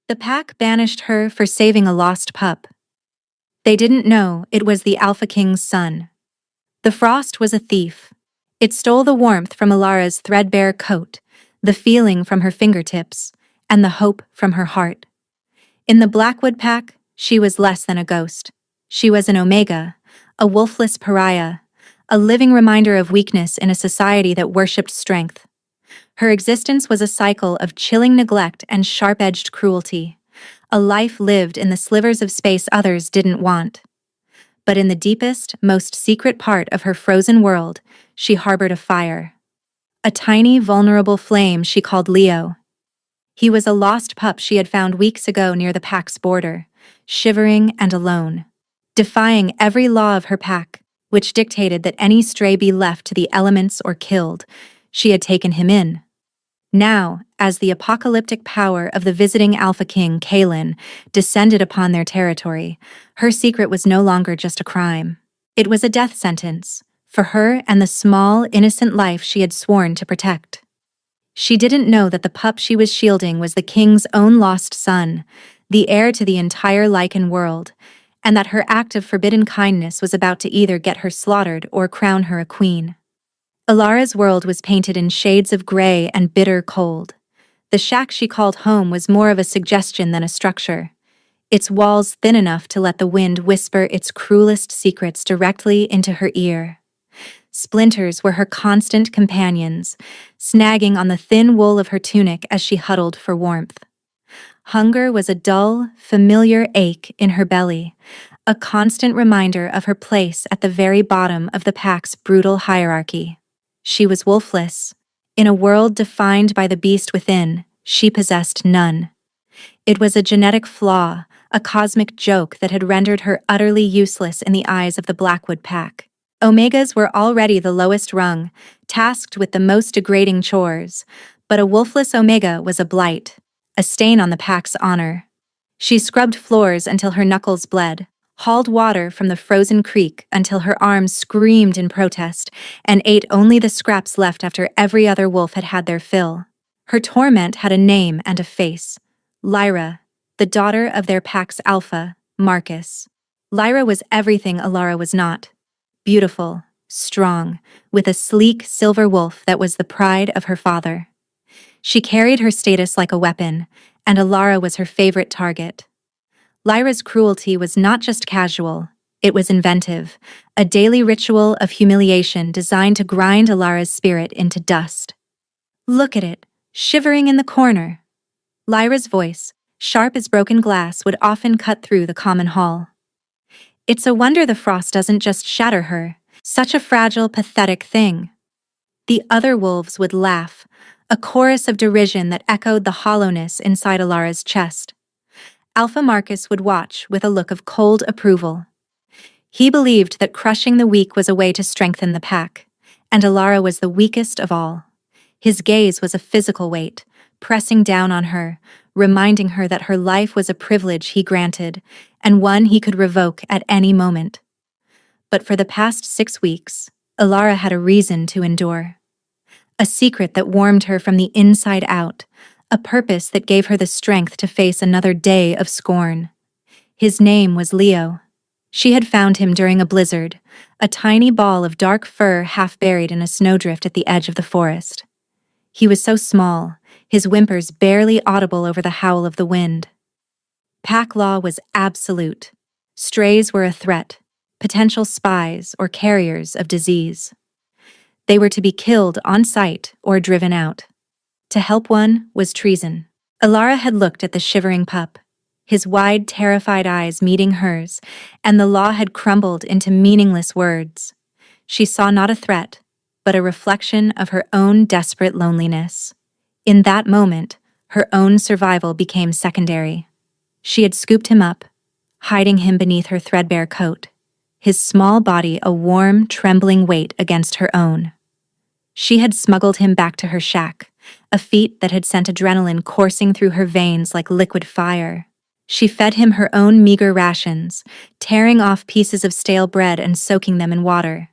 The pack banished her for saving a lost pup. They didn't know it was the Alpha King's son. The frost was a thief. It stole the warmth from Alara's threadbare coat, the feeling from her fingertips, and the hope from her heart. In the Blackwood pack, she was less than a ghost. She was an Omega, a wolfless pariah, a living reminder of weakness in a society that worshipped strength. Her existence was a cycle of chilling neglect and sharp-edged cruelty, a life lived in the slivers of space others didn't want. But in the deepest, most secret part of her frozen world, she harbored a fire. A tiny, vulnerable flame she called Leo. He was a lost pup she had found weeks ago near the pack's border, shivering and alone, defying every law of her pack, which dictated that any stray be left to the elements or killed. She had taken him in. Now, as the apocalyptic power of the visiting Alpha King, Kaelin, descended upon their territory, her secret was no longer just a crime. It was a death sentence, for her and the small, innocent life she had sworn to protect. She didn't know that the pup she was shielding was the king's own lost son, the heir to the entire Lycan world, and that her act of forbidden kindness was about to either get her slaughtered or crown her a queen. Alara's world was painted in shades of gray and bitter cold. The shack she called home was more of a suggestion than a structure, its walls thin enough to let the wind whisper its cruelest secrets directly into her ear. Splinters were her constant companions, snagging on the thin wool of her tunic as she huddled for warmth. Hunger was a dull, familiar ache in her belly, a constant reminder of her place at the very bottom of the pack's brutal hierarchy. She was wolfless. In a world defined by the beast within, she possessed none. It was a genetic flaw, a cosmic joke that had rendered her utterly useless in the eyes of the Blackwood pack. Omegas were already the lowest rung, tasked with the most degrading chores, but a wolfless Omega was a blight, a stain on the pack's honor. She scrubbed floors until her knuckles bled, hauled water from the frozen creek until her arms screamed in protest, and ate only the scraps left after every other wolf had had their fill. Her torment had a name and a face. Lyra, the daughter of their pack's alpha, Marcus. Lyra was everything Alara was not. Beautiful, strong, with a sleek silver wolf that was the pride of her father. She carried her status like a weapon, and Alara was her favorite target. Lyra's cruelty was not just casual, it was inventive, a daily ritual of humiliation designed to grind Alara's spirit into dust. "Look at it, shivering in the corner." Lyra's voice, sharp as broken glass, would often cut through the common hall. "It's a wonder the frost doesn't just shatter her, such a fragile, pathetic thing." The other wolves would laugh, a chorus of derision that echoed the hollowness inside Alara's chest. Alpha Marcus would watch with a look of cold approval. He believed that crushing the weak was a way to strengthen the pack, and Alara was the weakest of all. His gaze was a physical weight, pressing down on her, reminding her that her life was a privilege he granted, and one he could revoke at any moment. But for the past 6 weeks, Alara had a reason to endure. A secret that warmed her from the inside out, a purpose that gave her the strength to face another day of scorn. His name was Leo. She had found him during a blizzard, a tiny ball of dark fur half buried in a snowdrift at the edge of the forest. He was so small, his whimpers barely audible over the howl of the wind. Pack law was absolute. Strays were a threat, potential spies or carriers of disease. They were to be killed on sight or driven out. To help one was treason. Alara had looked at the shivering pup, his wide, terrified eyes meeting hers, and the law had crumbled into meaningless words. She saw not a threat, but a reflection of her own desperate loneliness. In that moment, her own survival became secondary. She had scooped him up, hiding him beneath her threadbare coat, his small body a warm, trembling weight against her own. She had smuggled him back to her shack, a feat that had sent adrenaline coursing through her veins like liquid fire. She fed him her own meager rations, tearing off pieces of stale bread and soaking them in water.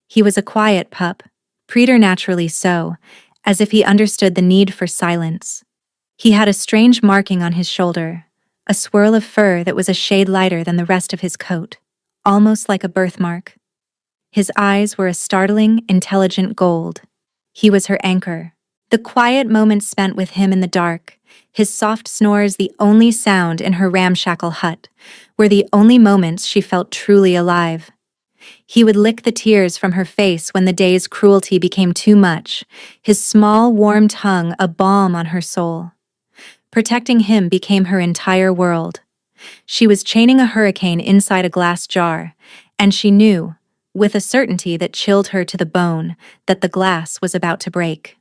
He was a quiet pup, preternaturally so, as if he understood the need for silence. He had a strange marking on his shoulder, a swirl of fur that was a shade lighter than the rest of his coat, almost like a birthmark. His eyes were a startling, intelligent gold. He was her anchor. The quiet moments spent with him in the dark, his soft snores the only sound in her ramshackle hut, were the only moments she felt truly alive. He would lick the tears from her face when the day's cruelty became too much, his small, warm tongue a balm on her soul. Protecting him became her entire world. She was chaining a hurricane inside a glass jar, and she knew, with a certainty that chilled her to the bone, that the glass was about to break.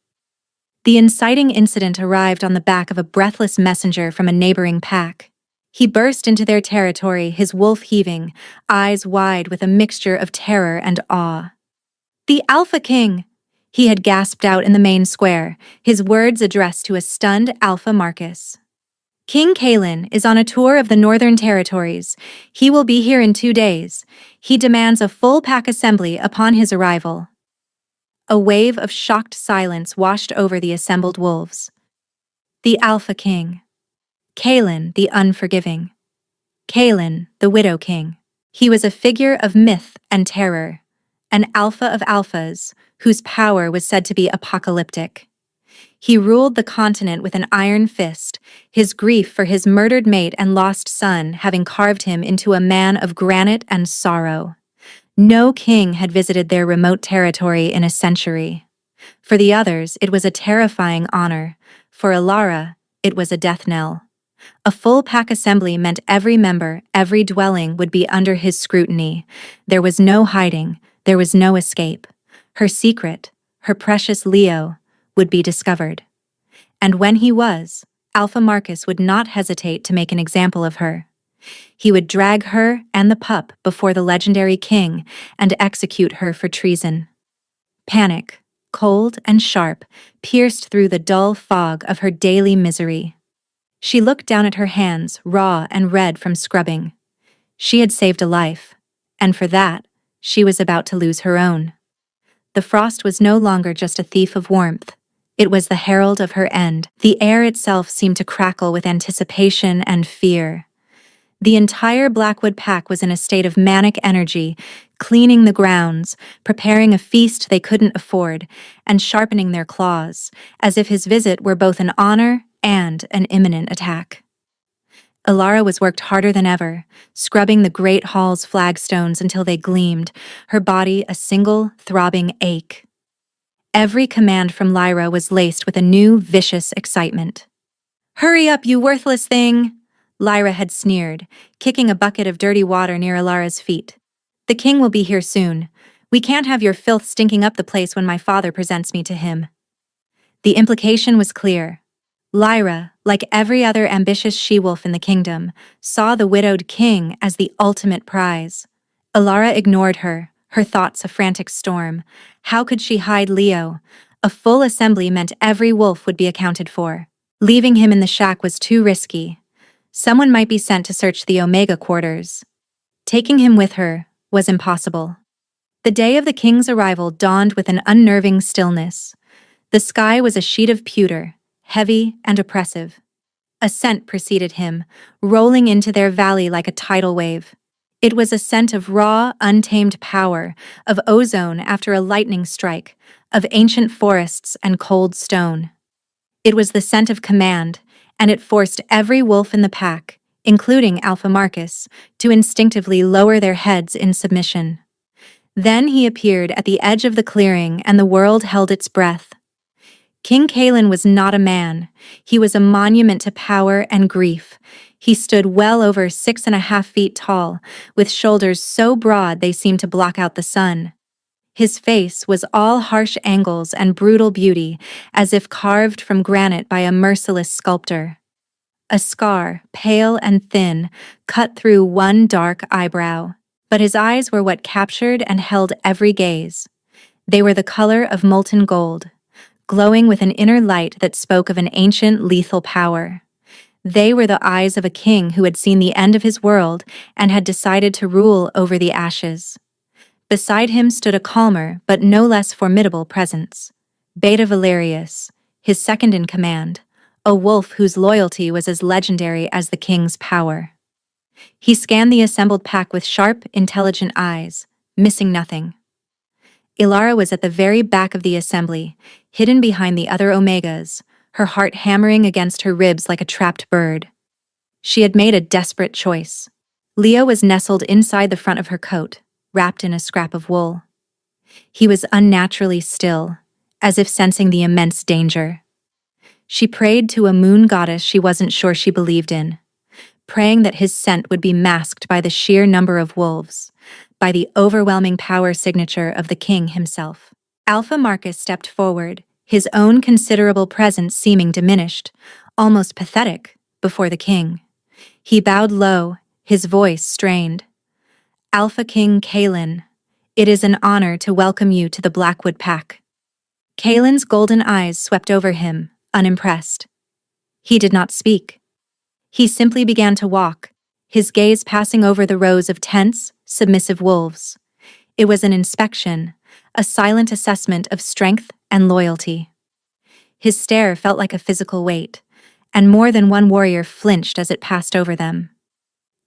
The inciting incident arrived on the back of a breathless messenger from a neighboring pack. He burst into their territory, his wolf heaving, eyes wide with a mixture of terror and awe. "The Alpha King!" he had gasped out in the main square, his words addressed to a stunned Alpha Marcus. "King Kalen is on a tour of the Northern Territories. He will be here in 2 days. He demands a full pack assembly upon his arrival." A wave of shocked silence washed over the assembled wolves. The Alpha King. Kalen the Unforgiving. Kalen, the Widow King. He was a figure of myth and terror, an alpha of alphas, whose power was said to be apocalyptic. He ruled the continent with an iron fist, his grief for his murdered mate and lost son having carved him into a man of granite and sorrow. No king had visited their remote territory in a century. For the others, it was a terrifying honor. For Alara, it was a death knell. A full pack assembly meant every member, every dwelling would be under his scrutiny. There was no hiding, there was no escape. Her secret, her precious Leo, would be discovered. And when he was, Alpha Marcus would not hesitate to make an example of her. He would drag her and the pup before the legendary king and execute her for treason. Panic, cold and sharp, pierced through the dull fog of her daily misery. She looked down at her hands, raw and red from scrubbing. She had saved a life, and for that, she was about to lose her own. The frost was no longer just a thief of warmth. It was the herald of her end. The air itself seemed to crackle with anticipation and fear. The entire Blackwood pack was in a state of manic energy, cleaning the grounds, preparing a feast they couldn't afford, and sharpening their claws, as if his visit were both an honor and an imminent attack. Alara was worked harder than ever, scrubbing the great hall's flagstones until they gleamed, her body a single, throbbing ache. Every command from Lyra was laced with a new, vicious excitement. "Hurry up, you worthless thing!" Lyra had sneered, kicking a bucket of dirty water near Alara's feet. "The king will be here soon. We can't have your filth stinking up the place when my father presents me to him." The implication was clear. Lyra, like every other ambitious she-wolf in the kingdom, saw the widowed king as the ultimate prize. Alara ignored her, her thoughts a frantic storm. How could she hide Leo? A full assembly meant every wolf would be accounted for. Leaving him in the shack was too risky. Someone might be sent to search the Omega quarters. Taking him with her was impossible. The day of the king's arrival dawned with an unnerving stillness. The sky was a sheet of pewter, heavy and oppressive. A scent preceded him, rolling into their valley like a tidal wave. It was a scent of raw, untamed power, of ozone after a lightning strike, of ancient forests and cold stone. It was the scent of command, and it forced every wolf in the pack, including Alpha Marcus, to instinctively lower their heads in submission. Then he appeared at the edge of the clearing, and the world held its breath. King Kalen was not a man. He was a monument to power and grief. He stood well over 6.5 feet tall, with shoulders so broad they seemed to block out the sun. His face was all harsh angles and brutal beauty, as if carved from granite by a merciless sculptor. A scar, pale and thin, cut through one dark eyebrow. But his eyes were what captured and held every gaze. They were the color of molten gold, glowing with an inner light that spoke of an ancient, lethal power. They were the eyes of a king who had seen the end of his world and had decided to rule over the ashes. Beside him stood a calmer but no less formidable presence. Beta Valerius, his second in command, a wolf whose loyalty was as legendary as the king's power. He scanned the assembled pack with sharp, intelligent eyes, missing nothing. Ilara was at the very back of the assembly, hidden behind the other Omegas, her heart hammering against her ribs like a trapped bird. She had made a desperate choice. Leo was nestled inside the front of her coat, wrapped in a scrap of wool. He was unnaturally still, as if sensing the immense danger. She prayed to a moon goddess she wasn't sure she believed in, praying that his scent would be masked by the sheer number of wolves, by the overwhelming power signature of the king himself. Alpha Marcus stepped forward, his own considerable presence seeming diminished, almost pathetic, before the king. He bowed low, his voice strained. "Alpha King Kalen, it is an honor to welcome you to the Blackwood Pack." Kalen's golden eyes swept over him, unimpressed. He did not speak. He simply began to walk, his gaze passing over the rows of tense, submissive wolves. It was an inspection, a silent assessment of strength and loyalty. His stare felt like a physical weight, and more than one warrior flinched as it passed over them.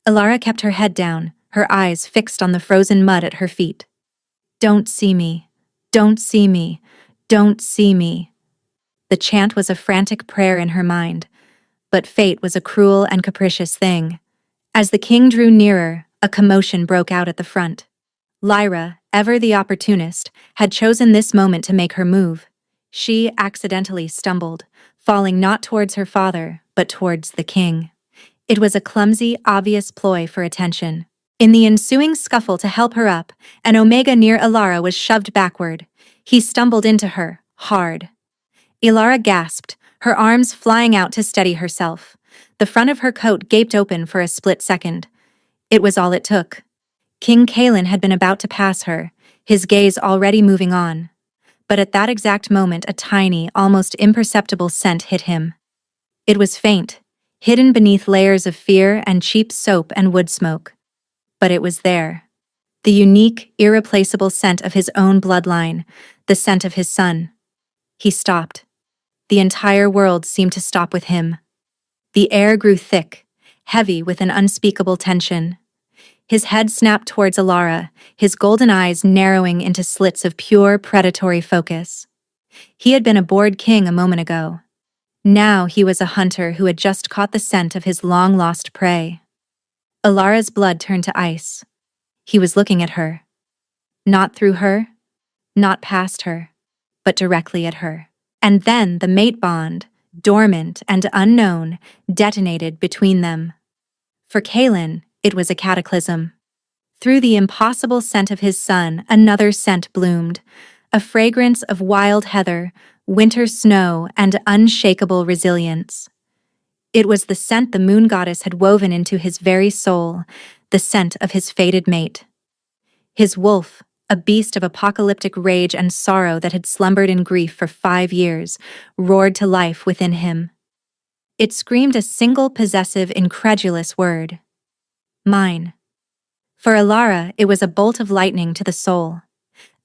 Ilara kept her head down, her eyes fixed on the frozen mud at her feet. "Don't see me. Don't see me. Don't see me." The chant was a frantic prayer in her mind, but fate was a cruel and capricious thing. As the king drew nearer, a commotion broke out at the front. Lyra, ever the opportunist, had chosen this moment to make her move. She accidentally stumbled, falling not towards her father, but towards the king. It was a clumsy, obvious ploy for attention. In the ensuing scuffle to help her up, an Omega near Ilara was shoved backward. He stumbled into her, hard. Ilara gasped, her arms flying out to steady herself. The front of her coat gaped open for a split second. It was all it took. King Kalen had been about to pass her, his gaze already moving on. But at that exact moment a tiny, almost imperceptible scent hit him. It was faint, hidden beneath layers of fear and cheap soap and wood smoke. But it was there. The unique, irreplaceable scent of his own bloodline, the scent of his son. He stopped. The entire world seemed to stop with him. The air grew thick, heavy with an unspeakable tension. His head snapped towards Ilara, his golden eyes narrowing into slits of pure, predatory focus. He had been a bored king a moment ago. Now he was a hunter who had just caught the scent of his long-lost prey. Ilara's blood turned to ice. He was looking at her. Not through her, not past her, but directly at her. And then the mate bond, dormant and unknown, detonated between them. For Kalen, it was a cataclysm. Through the impossible scent of his son, another scent bloomed, a fragrance of wild heather, winter snow, and unshakable resilience. It was the scent the moon goddess had woven into his very soul, the scent of his fated mate. His wolf, a beast of apocalyptic rage and sorrow that had slumbered in grief for 5 years, roared to life within him. It screamed a single possessive, incredulous word. Mine. For Ilara, it was a bolt of lightning to the soul.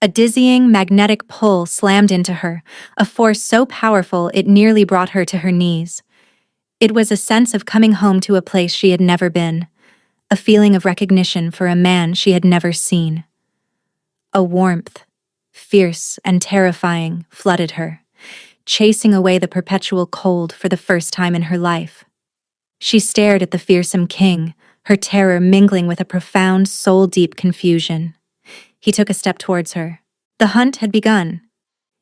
A dizzying, magnetic pull slammed into her, a force so powerful it nearly brought her to her knees. It was a sense of coming home to a place she had never been, a feeling of recognition for a man she had never seen. A warmth, fierce and terrifying, flooded her, chasing away the perpetual cold for the first time in her life. She stared at the fearsome king, her terror mingling with a profound, soul-deep confusion. He took a step towards her. The hunt had begun.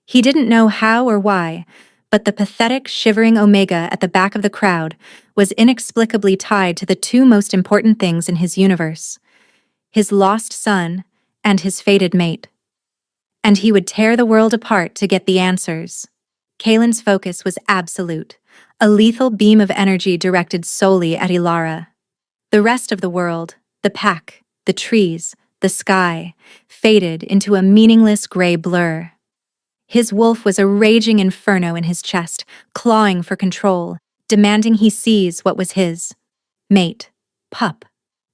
He didn't know how or why, but the pathetic, shivering Omega at the back of the crowd was inexplicably tied to the two most important things in his universe: his lost son and his fated mate. And he would tear the world apart to get the answers. Kalen's focus was absolute, a lethal beam of energy directed solely at Ilara. The rest of the world, the pack, the trees, the sky, faded into a meaningless gray blur. His wolf was a raging inferno in his chest, clawing for control, demanding he seize what was his. Mate, pup,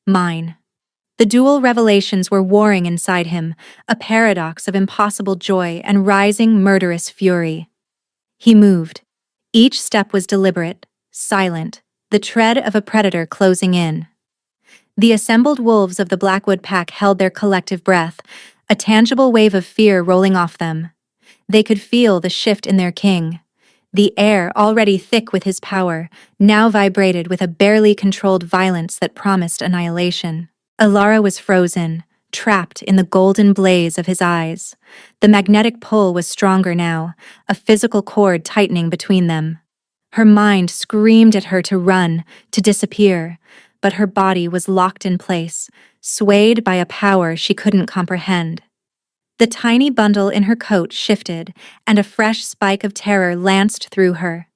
mine. The dual revelations were warring inside him, a paradox of impossible joy and rising murderous fury. He moved, Each step was deliberate, silent, the tread of a predator closing in. The assembled wolves of the Blackwood pack held their collective breath, a tangible wave of fear rolling off them. They could feel the shift in their king. The air, already thick with his power, now vibrated with a barely controlled violence that promised annihilation. Alara was frozen, trapped in the golden blaze of his eyes. The magnetic pull was stronger now, a physical cord tightening between them. Her mind screamed at her to run, to disappear, but her body was locked in place, swayed by a power she couldn't comprehend. The tiny bundle in her coat shifted, and a fresh spike of terror lanced through her.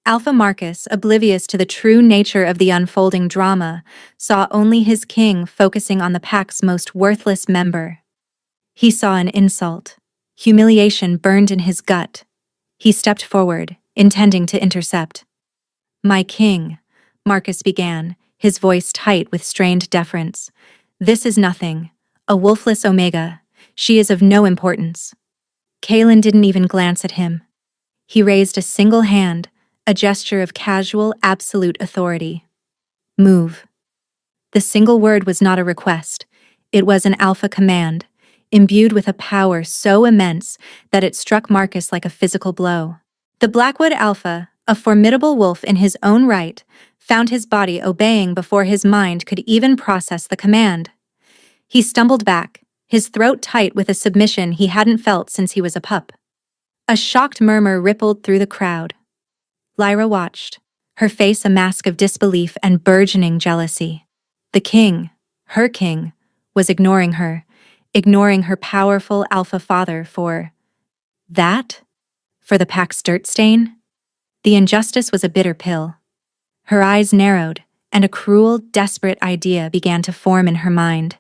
Alpha Marcus, oblivious to the true nature of the unfolding drama, saw only his king focusing on the pack's most worthless member. He saw an insult. Humiliation burned in his gut. He stepped forward, intending to intercept. "My king," Marcus began, his voice tight with strained deference. "This is nothing. A wolfless Omega. She is of no importance." Kalen didn't even glance at him. He raised a single hand, a gesture of casual, absolute authority. "Move." The single word was not a request. It was an alpha command, imbued with a power so immense that it struck Marcus like a physical blow. The Blackwood Alpha, a formidable wolf in his own right, found his body obeying before his mind could even process the command. He stumbled back, his throat tight with a submission he hadn't felt since he was a pup. A shocked murmur rippled through the crowd. Lyra watched, her face a mask of disbelief and burgeoning jealousy. The king, her king, was ignoring her powerful alpha father for that? For the pack's dirt stain? The injustice was a bitter pill. Her eyes narrowed, and a cruel, desperate idea began to form in her mind.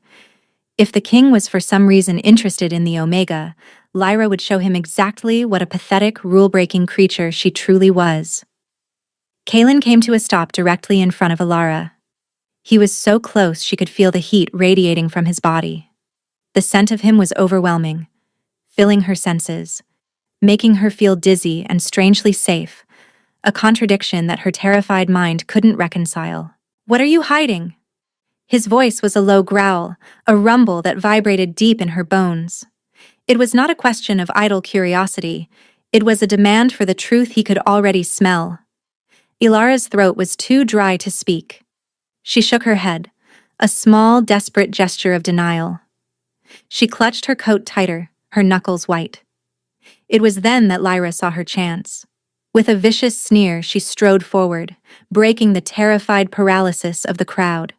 If the king was for some reason interested in the Omega, Lyra would show him exactly what a pathetic, rule-breaking creature she truly was. Kalen came to a stop directly in front of Alara. He was so close she could feel the heat radiating from his body. The scent of him was overwhelming, filling her senses, making her feel dizzy and strangely safe, a contradiction that her terrified mind couldn't reconcile. "What are you hiding?" His voice was a low growl, a rumble that vibrated deep in her bones. It was not a question of idle curiosity, it was a demand for the truth he could already smell. Ilara's throat was too dry to speak. She shook her head, a small, desperate gesture of denial. She clutched her coat tighter, her knuckles white. It was then that Lyra saw her chance. With a vicious sneer, she strode forward, breaking the terrified paralysis of the crowd.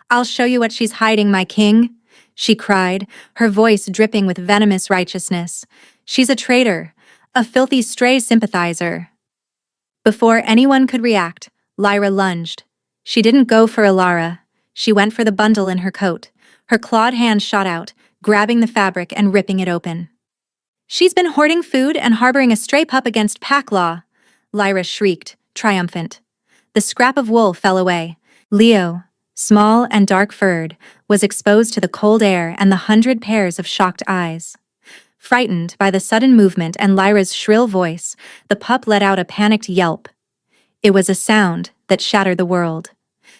"I'll show you what she's hiding, my king," she cried, her voice dripping with venomous righteousness. "She's a traitor, a filthy stray sympathizer." Before anyone could react, Lyra lunged. She didn't go for Alara. She went for the bundle in her coat. Her clawed hand shot out, grabbing the fabric and ripping it open. "She's been hoarding food and harboring a stray pup against pack law," Lyra shrieked, triumphant. The scrap of wool fell away. Leo, small and dark-furred, was exposed to the cold air and the 100 pairs of shocked eyes. Frightened by the sudden movement and Lyra's shrill voice, the pup let out a panicked yelp. It was a sound that shattered the world.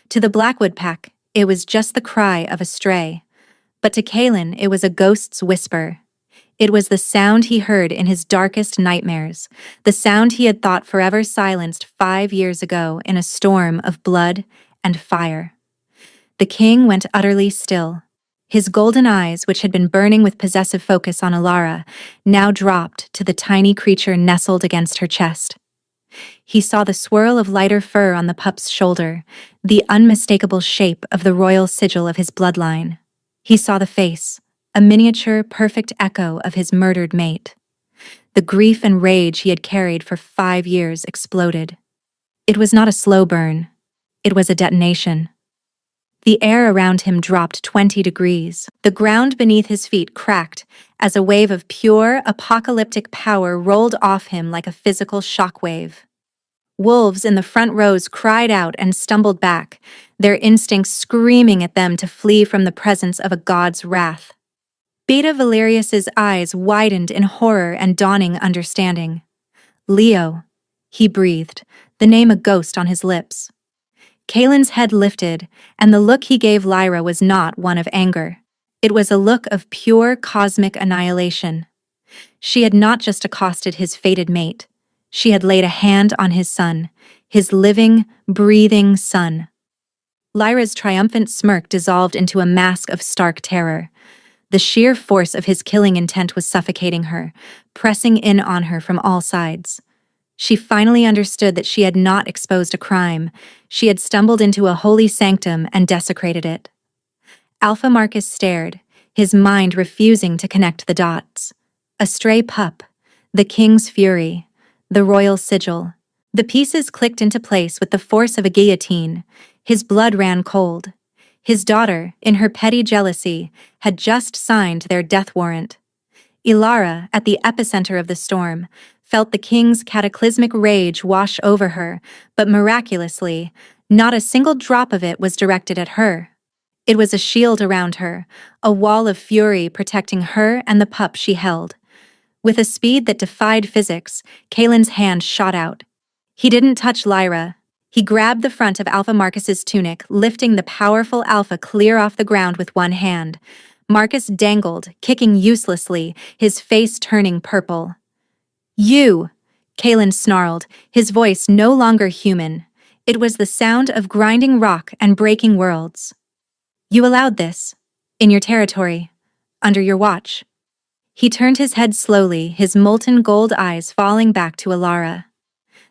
To the Blackwood pack, it was just the cry of a stray. But to Kalen, it was a ghost's whisper. It was the sound he heard in his darkest nightmares, the sound he had thought forever silenced 5 years ago in a storm of blood and fire. The king went utterly still. His golden eyes, which had been burning with possessive focus on Alara, now dropped to the tiny creature nestled against her chest. He saw the swirl of lighter fur on the pup's shoulder, the unmistakable shape of the royal sigil of his bloodline. He saw the face, a miniature, perfect echo of his murdered mate. The grief and rage he had carried for 5 years exploded. It was not a slow burn. It was a detonation. The air around him dropped 20 degrees. The ground beneath his feet cracked as a wave of pure, apocalyptic power rolled off him like a physical shockwave. Wolves in the front rows cried out and stumbled back, their instincts screaming at them to flee from the presence of a god's wrath. Beta Valerius's eyes widened in horror and dawning understanding. Leo. he breathed, the name a ghost on his lips. Kalen's head lifted, and the look he gave Lyra was not one of anger. It was a look of pure cosmic annihilation. She had not just accosted his fated mate. She had laid a hand on his son, his living, breathing son. Lyra's triumphant smirk dissolved into a mask of stark terror. The sheer force of his killing intent was suffocating her, pressing in on her from all sides. She finally understood that she had not exposed a crime. She had stumbled into a holy sanctum and desecrated it. Alpha Marcus stared, his mind refusing to connect the dots. A stray pup, the king's fury, the royal sigil. The pieces clicked into place with the force of a guillotine. His blood ran cold. His daughter, in her petty jealousy, had just signed their death warrant. Ilara, at the epicenter of the storm, felt the king's cataclysmic rage wash over her, but miraculously, not a single drop of it was directed at her. It was a shield around her, a wall of fury protecting her and the pup she held. With a speed that defied physics, Kalen's hand shot out. He didn't touch Lyra. He grabbed the front of Alpha Marcus's tunic, lifting the powerful Alpha clear off the ground with one hand. Marcus dangled, kicking uselessly, his face turning purple. "You!" Kalen snarled, his voice no longer human. It was the sound of grinding rock and breaking worlds. "You allowed this. In your territory. Under your watch." He turned his head slowly, his molten gold eyes falling back to Ilara.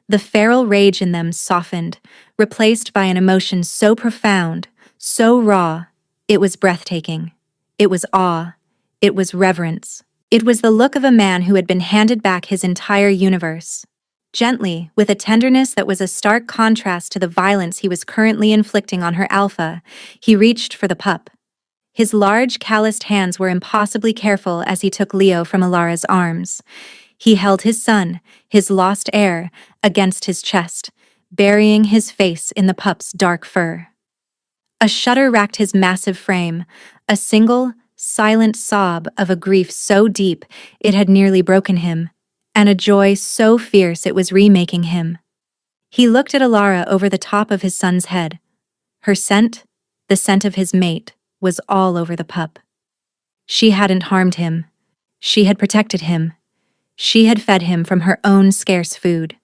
The feral rage in them softened, replaced by an emotion so profound, so raw. It was breathtaking. It was awe. It was reverence. It was the look of a man who had been handed back his entire universe. Gently, with a tenderness that was a stark contrast to the violence he was currently inflicting on her Alpha, he reached for the pup. His large, calloused hands were impossibly careful as he took Leo from Ilara's arms. He held his son, his lost heir, against his chest, burying his face in the pup's dark fur. A shudder racked his massive frame, a single, silent sob of a grief so deep it had nearly broken him, and a joy so fierce it was remaking him. He looked at Ilara over the top of his son's head. Her scent, the scent of his mate, was all over the pup. She hadn't harmed him. She had protected him. She had fed him from her own scarce food.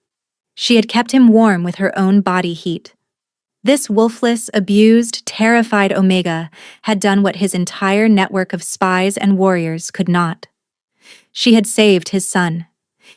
She had kept him warm with her own body heat. This wolfless, abused, terrified Omega had done what his entire network of spies and warriors could not. She had saved his son.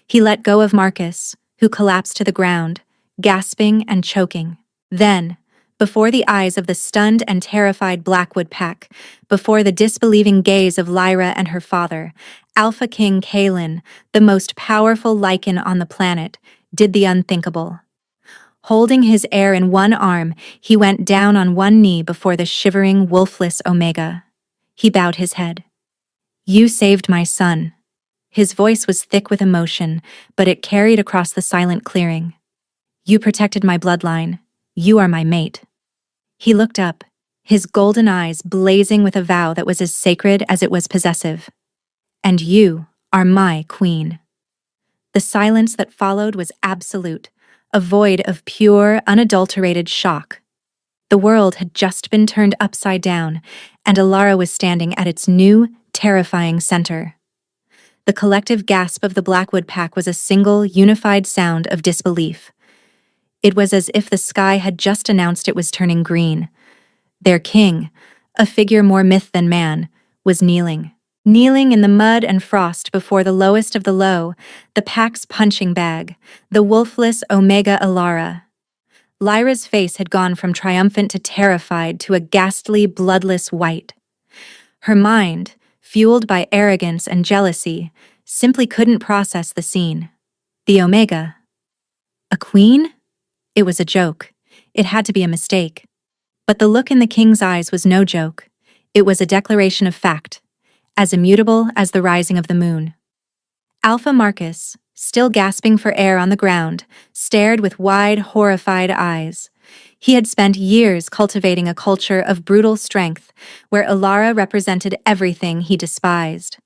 He let go of Marcus, who collapsed to the ground, gasping and choking. Then, before the eyes of the stunned and terrified Blackwood pack, before the disbelieving gaze of Lyra and her father, Alpha King Kalen, the most powerful Lycan on the planet, did the unthinkable. Holding his heir in one arm, he went down on one knee before the shivering, wolfless Omega. He bowed his head. "You saved my son." His voice was thick with emotion, but it carried across the silent clearing. "You protected my bloodline. You are my mate." He looked up, his golden eyes blazing with a vow that was as sacred as it was possessive. "And you are my queen." The silence that followed was absolute, a void of pure, unadulterated shock. The world had just been turned upside down, and Ilara was standing at its new, terrifying center. The collective gasp of the Blackwood pack was a single, unified sound of disbelief. It was as if the sky had just announced it was turning green. Their king, a figure more myth than man, was kneeling. Kneeling in the mud and frost before the lowest of the low, the pack's punching bag, the wolfless Omega Ilara. Lyra's face had gone from triumphant to terrified to a ghastly, bloodless white. Her mind, fueled by arrogance and jealousy, simply couldn't process the scene. The Omega. A queen? It was a joke. It had to be a mistake. But the look in the king's eyes was no joke. It was a declaration of fact, as immutable as the rising of the moon. Alpha Marcus, still gasping for air on the ground, stared with wide, horrified eyes. He had spent years cultivating a culture of brutal strength, where Ilara represented everything he despised.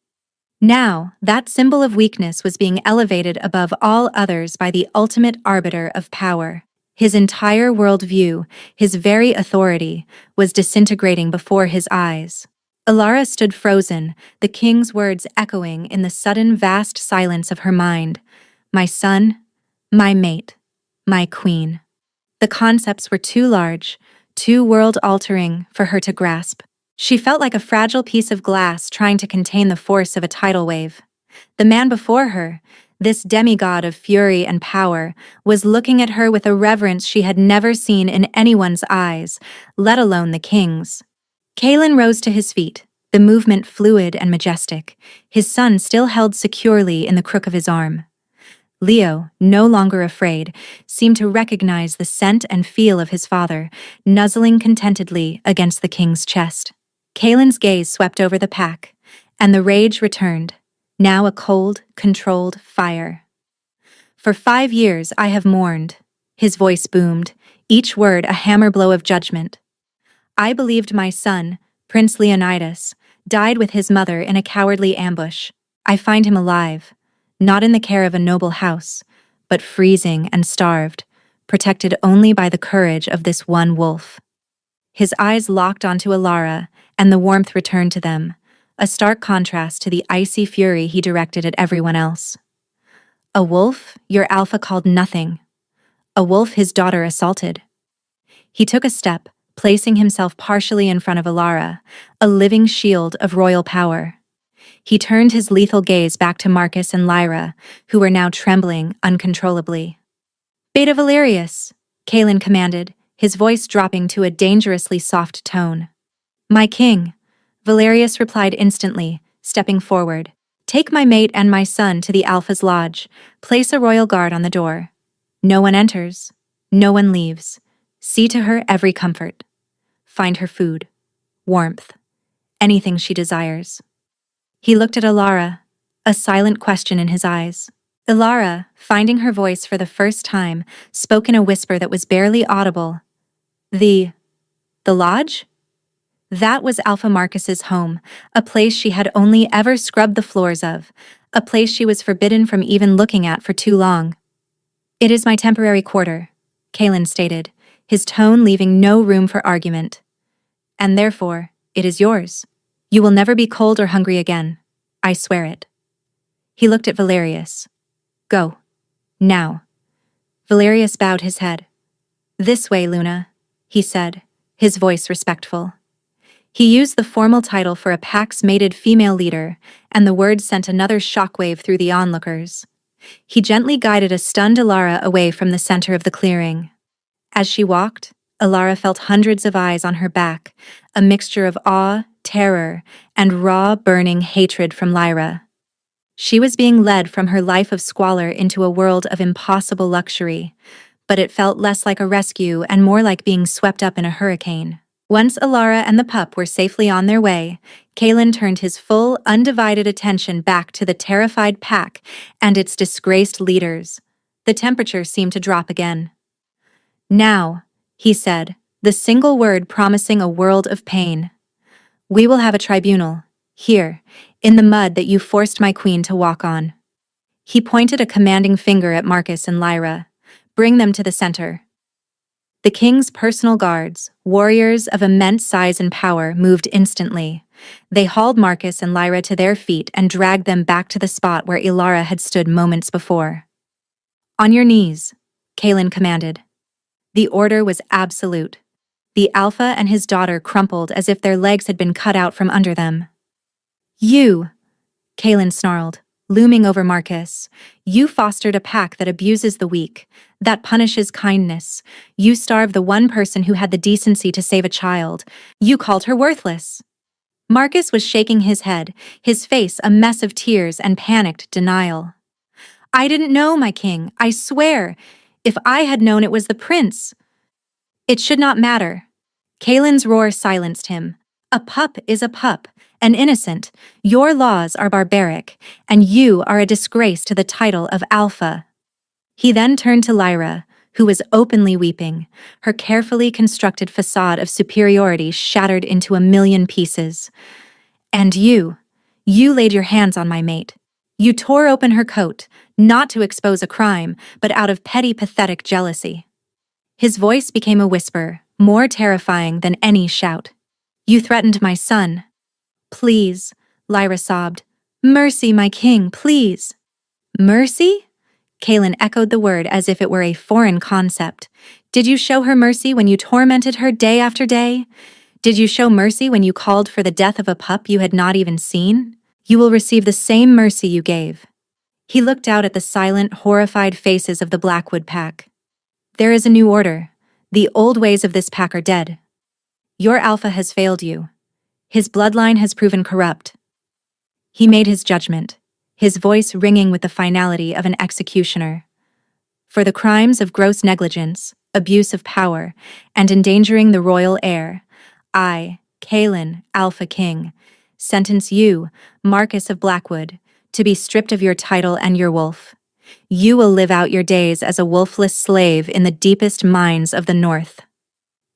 Now, that symbol of weakness was being elevated above all others by the ultimate arbiter of power. His entire worldview, his very authority, was disintegrating before his eyes. Alara stood frozen, the king's words echoing in the sudden vast silence of her mind. My son, my mate, my queen. The concepts were too large, too world-altering for her to grasp. She felt like a fragile piece of glass trying to contain the force of a tidal wave. The man before her, this demigod of fury and power, was looking at her with a reverence she had never seen in anyone's eyes, let alone the king's. Kalen rose to his feet, the movement fluid and majestic, his son still held securely in the crook of his arm. Leo, no longer afraid, seemed to recognize the scent and feel of his father, nuzzling contentedly against the king's chest. Kalen's gaze swept over the pack, and the rage returned, now a cold, controlled fire. For 5 years I have mourned, his voice boomed, each word a hammer blow of judgment. I believed my son, Prince Leonidas, died with his mother in a cowardly ambush. I find him alive, not in the care of a noble house, but freezing and starved, protected only by the courage of this one wolf. His eyes locked onto Alara, and the warmth returned to them, a stark contrast to the icy fury he directed at everyone else. A wolf your alpha called nothing. A wolf his daughter assaulted. He took a step, placing himself partially in front of Alara, a living shield of royal power. He turned his lethal gaze back to Marcus and Lyra, who were now trembling uncontrollably. Beta Valerius, Kalen commanded, his voice dropping to a dangerously soft tone. My king, Valerius replied instantly, stepping forward. Take my mate and my son to the Alpha's lodge. Place a royal guard on the door. No one enters. No one leaves. See to her every comfort. Find her food, warmth, anything she desires. He looked at Alara, a silent question in his eyes. Alara, finding her voice for the first time, spoke in a whisper that was barely audible. The lodge? That was Alpha Marcus's home, a place she had only ever scrubbed the floors of, a place she was forbidden from even looking at for too long. It is my temporary quarter, Kalen stated, his tone leaving no room for argument. And therefore, it is yours. You will never be cold or hungry again. I swear it. He looked at Valerius. Go. Now. Valerius bowed his head. This way, Luna, he said, his voice respectful. He used the formal title for a Pax mated female leader, and the word sent another shockwave through the onlookers. He gently guided a stunned Alara away from the center of the clearing. As she walked, Alara felt hundreds of eyes on her back, a mixture of awe, terror, and raw, burning hatred from Lyra. She was being led from her life of squalor into a world of impossible luxury, but it felt less like a rescue and more like being swept up in a hurricane. Once Alara and the pup were safely on their way, Kalen turned his full, undivided attention back to the terrified pack and its disgraced leaders. The temperature seemed to drop again. Now, he said, the single word promising a world of pain. We will have a tribunal, here, in the mud that you forced my queen to walk on. He pointed a commanding finger at Marcus and Lyra. Bring them to the center. The king's personal guards, warriors of immense size and power, moved instantly. They hauled Marcus and Lyra to their feet and dragged them back to the spot where Alara had stood moments before. On your knees, Kalen commanded. The order was absolute. The Alpha and his daughter crumpled as if their legs had been cut out from under them. You, Kalen snarled, looming over Marcus. You fostered a pack that abuses the weak, that punishes kindness. You starved the one person who had the decency to save a child. You called her worthless. Marcus was shaking his head, his face a mess of tears and panicked denial. I didn't know, my king, I swear. If I had known it was the prince. It should not matter. Kalen's roar silenced him. A pup is a pup, an innocent. Your laws are barbaric, and you are a disgrace to the title of Alpha. He then turned to Lyra, who was openly weeping, her carefully constructed facade of superiority shattered into a million pieces. And you You laid your hands on my mate. You tore open her coat, not to expose a crime, but out of petty, pathetic jealousy. His voice became a whisper, more terrifying than any shout. You threatened my son. Please, Lyra sobbed. Mercy, my king, please. Mercy? Kaelin echoed the word as if it were a foreign concept. Did you show her mercy when you tormented her day after day? Did you show mercy when you called for the death of a pup you had not even seen? You will receive the same mercy you gave. He looked out at the silent, horrified faces of the Blackwood pack. There is a new order. The old ways of this pack are dead. Your alpha has failed you. His bloodline has proven corrupt. He made his judgment, his voice ringing with the finality of an executioner. For the crimes of gross negligence, abuse of power, and endangering the royal heir, I, Kaelin, Alpha King, sentence you, Marquess of Blackwood, to be stripped of your title and your wolf. You will live out your days as a wolfless slave in the deepest mines of the North.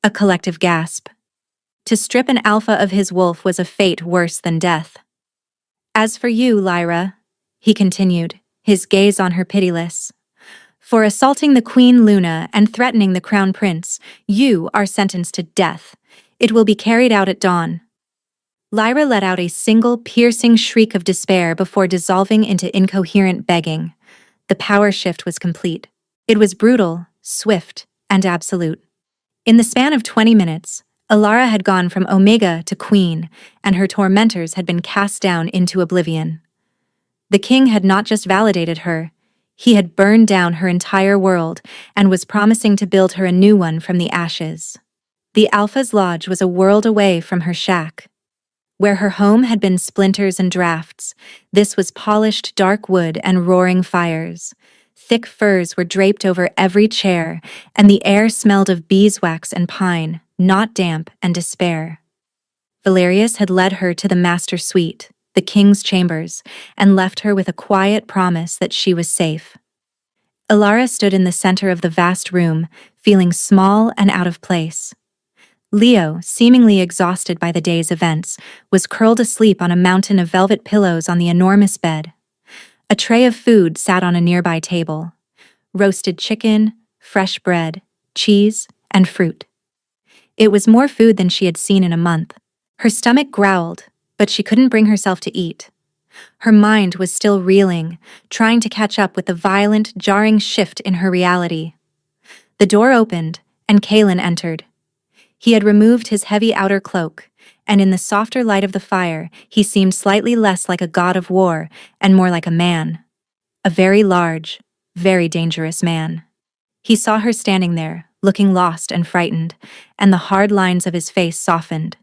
A collective gasp. To strip an alpha of his wolf was a fate worse than death. As for you, Lyra, he continued, his gaze on her pitiless, for assaulting the Queen Luna and threatening the Crown Prince, you are sentenced to death. It will be carried out at dawn. Lyra let out a single piercing shriek of despair before dissolving into incoherent begging. The power shift was complete. It was brutal, swift, and absolute. In the span of 20 minutes, Alara had gone from Omega to Queen, and her tormentors had been cast down into oblivion. The king had not just validated her, he had burned down her entire world and was promising to build her a new one from the ashes. The Alpha's lodge was a world away from her shack. Where her home had been splinters and drafts, this was polished dark wood and roaring fires. Thick furs were draped over every chair, and the air smelled of beeswax and pine, not damp and despair. Valerius had led her to the master suite, the king's chambers, and left her with a quiet promise that she was safe. Alara stood in the center of the vast room, feeling small and out of place. Leo, seemingly exhausted by the day's events, was curled asleep on a mountain of velvet pillows on the enormous bed. A tray of food sat on a nearby table. Roasted chicken, fresh bread, cheese, and fruit. It was more food than she had seen in a month. Her stomach growled, but she couldn't bring herself to eat. Her mind was still reeling, trying to catch up with the violent, jarring shift in her reality. The door opened, and Kaelin entered. He had removed his heavy outer cloak, and in the softer light of the fire, he seemed slightly less like a god of war and more like a man. A very large, very dangerous man. He saw her standing there, looking lost and frightened, and the hard lines of his face softened.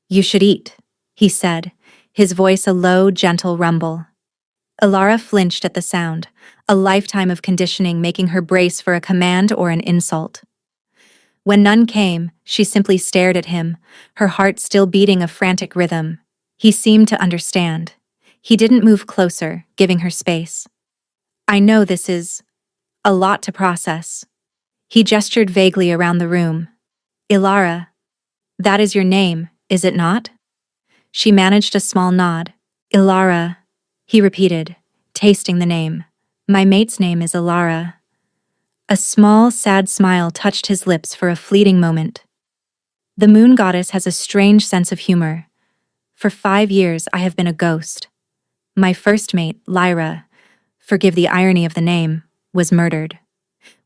You should eat, he said, his voice a low, gentle rumble. Alara flinched at the sound, a lifetime of conditioning making her brace for a command or an insult. When none came, she simply stared at him, her heart still beating a frantic rhythm. He seemed to understand. He didn't move closer, giving her space. I know this is a lot to process. He gestured vaguely around the room. Ilara, that is your name, is it not? She managed a small nod. Ilara, he repeated, tasting the name. My mate's name is Ilara. A small, sad smile touched his lips for a fleeting moment. The moon goddess has a strange sense of humor. For 5 years, I have been a ghost. My first mate, Lyra, forgive the irony of the name, was murdered.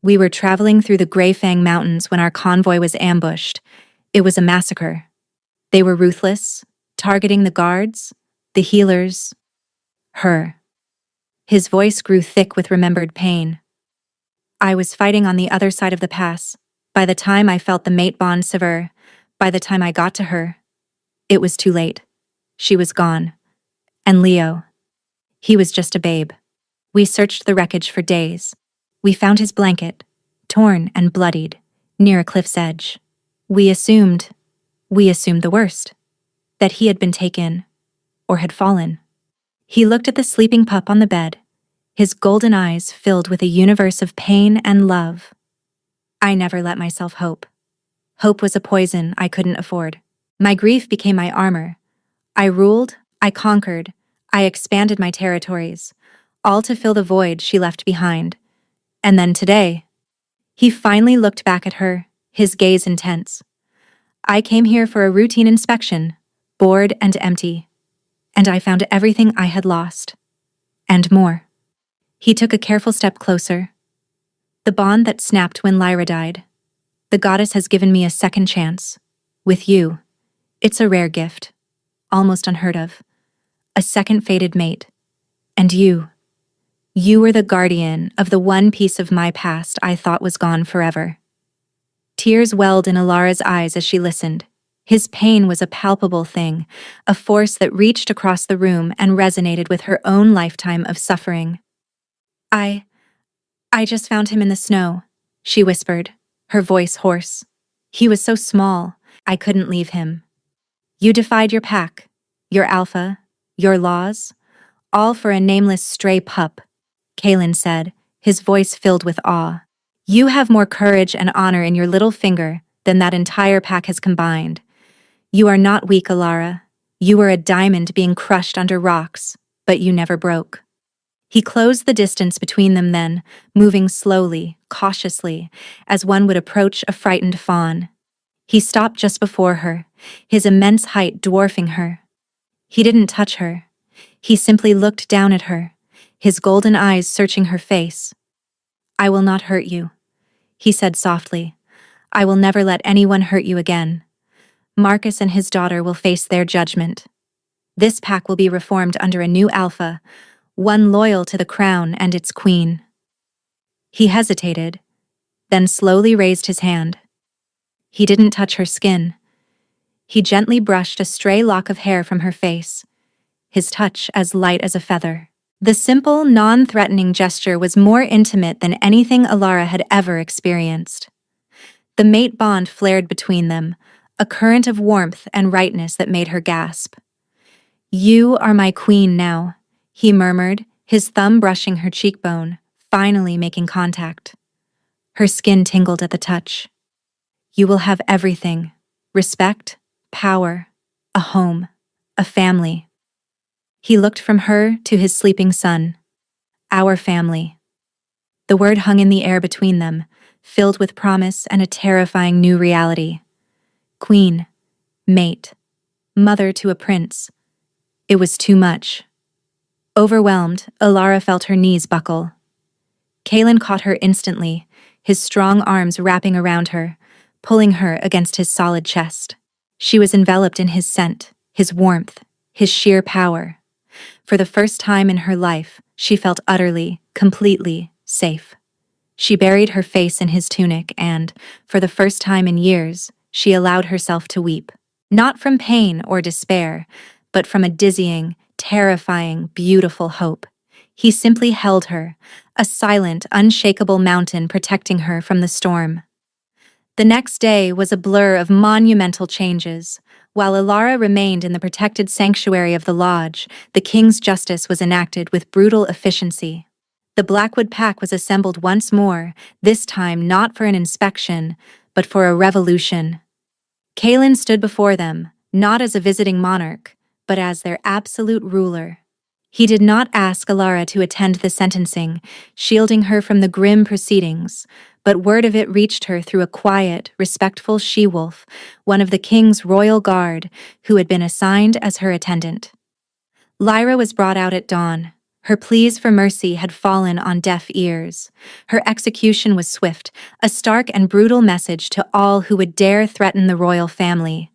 We were traveling through the Greyfang Mountains when our convoy was ambushed. It was a massacre. They were ruthless, targeting the guards, the healers, her. His voice grew thick with remembered pain. I was fighting on the other side of the pass. By the time I felt the mate bond sever, by the time I got to her, it was too late. She was gone. And Leo, he was just a babe. We searched the wreckage for days. We found his blanket, torn and bloodied, near a cliff's edge. We assumed the worst, that he had been taken, or had fallen. He looked at the sleeping pup on the bed, his golden eyes filled with a universe of pain and love. I never let myself hope. Hope was a poison I couldn't afford. My grief became my armor. I ruled, I conquered. I expanded my territories, all to fill the void she left behind. And then today, he finally looked back at her, his gaze intense. I came here for a routine inspection, bored and empty, and I found everything I had lost. And more. He took a careful step closer. The bond that snapped when Lyra died. The goddess has given me a second chance. With you. It's a rare gift. Almost unheard of. A second fated mate. And you. You were the guardian of the one piece of my past I thought was gone forever. Tears welled in Alara's eyes as she listened. His pain was a palpable thing, a force that reached across the room and resonated with her own lifetime of suffering. I just found him in the snow, she whispered, her voice hoarse. He was so small, I couldn't leave him. You defied your pack, your alpha, your laws, all for a nameless stray pup, Kaelin said, his voice filled with awe. You have more courage and honor in your little finger than that entire pack has combined. You are not weak, Alara. You were a diamond being crushed under rocks, but you never broke. He closed the distance between them then, moving slowly, cautiously, as one would approach a frightened fawn. He stopped just before her, his immense height dwarfing her. He didn't touch her. He simply looked down at her, his golden eyes searching her face. I will not hurt you, he said softly. I will never let anyone hurt you again. Marcus and his daughter will face their judgment. This pack will be reformed under a new alpha, one loyal to the crown and its queen. He hesitated, then slowly raised his hand. He didn't touch her skin. He gently brushed a stray lock of hair from her face, his touch as light as a feather. The simple, non-threatening gesture was more intimate than anything Alara had ever experienced. The mate bond flared between them, a current of warmth and rightness that made her gasp. You are my queen now, he murmured, his thumb brushing her cheekbone, finally making contact. Her skin tingled at the touch. You will have everything: respect, power, a home, a family. He looked from her to his sleeping son. Our family. The word hung in the air between them, filled with promise and a terrifying new reality. Queen, mate, mother to a prince. It was too much. Overwhelmed, Alara felt her knees buckle. Kaelin caught her instantly, his strong arms wrapping around her, pulling her against his solid chest. She was enveloped in his scent, his warmth, his sheer power. For the first time in her life, she felt utterly, completely safe. She buried her face in his tunic and, for the first time in years, she allowed herself to weep. Not from pain or despair, but from a dizzying, terrifying, beautiful hope. He simply held her, a silent, unshakable mountain protecting her from the storm. The next day was a blur of monumental changes. While Alara remained in the protected sanctuary of the lodge, the king's justice was enacted with brutal efficiency. The Blackwood pack was assembled once more, this time not for an inspection, but for a revolution. Kaelin stood before them, not as a visiting monarch, but as their absolute ruler. He did not ask Alara to attend the sentencing, shielding her from the grim proceedings, but word of it reached her through a quiet, respectful she-wolf, one of the king's royal guard, who had been assigned as her attendant. Lyra was brought out at dawn. Her pleas for mercy had fallen on deaf ears. Her execution was swift, a stark and brutal message to all who would dare threaten the royal family.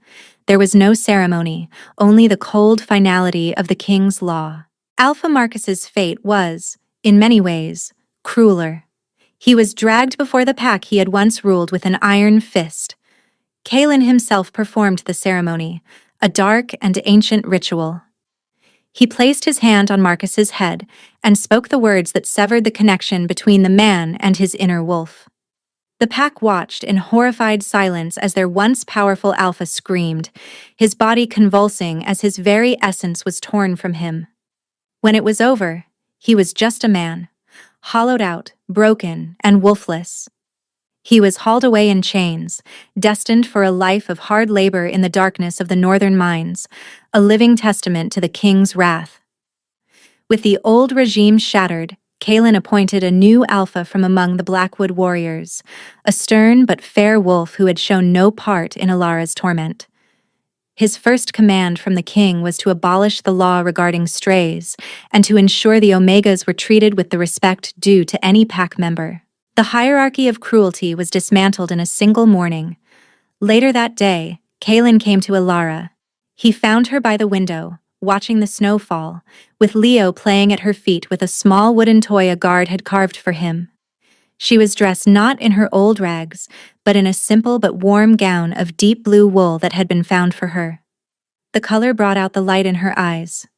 There was no ceremony, only the cold finality of the king's law. Alpha Marcus's fate was, in many ways, crueler. He was dragged before the pack he had once ruled with an iron fist. Kaelin himself performed the ceremony, a dark and ancient ritual. He placed his hand on Marcus's head and spoke the words that severed the connection between the man and his inner wolf. The pack watched in horrified silence as their once powerful alpha screamed, his body convulsing as his very essence was torn from him. When it was over, he was just a man, hollowed out, broken, and wolfless. He was hauled away in chains, destined for a life of hard labor in the darkness of the northern mines, a living testament to the king's wrath. With the old regime shattered, Kaelin appointed a new alpha from among the Blackwood warriors, a stern but fair wolf who had shown no part in Alara's torment. His first command from the king was to abolish the law regarding strays and to ensure the Omegas were treated with the respect due to any pack member. The hierarchy of cruelty was dismantled in a single morning. Later that day, Kaelin came to Alara. He found her by the window, watching the snow fall, with Leo playing at her feet with a small wooden toy a guard had carved for him. She was dressed not in her old rags, but in a simple but warm gown of deep blue wool that had been found for her. The color brought out the light in her eyes.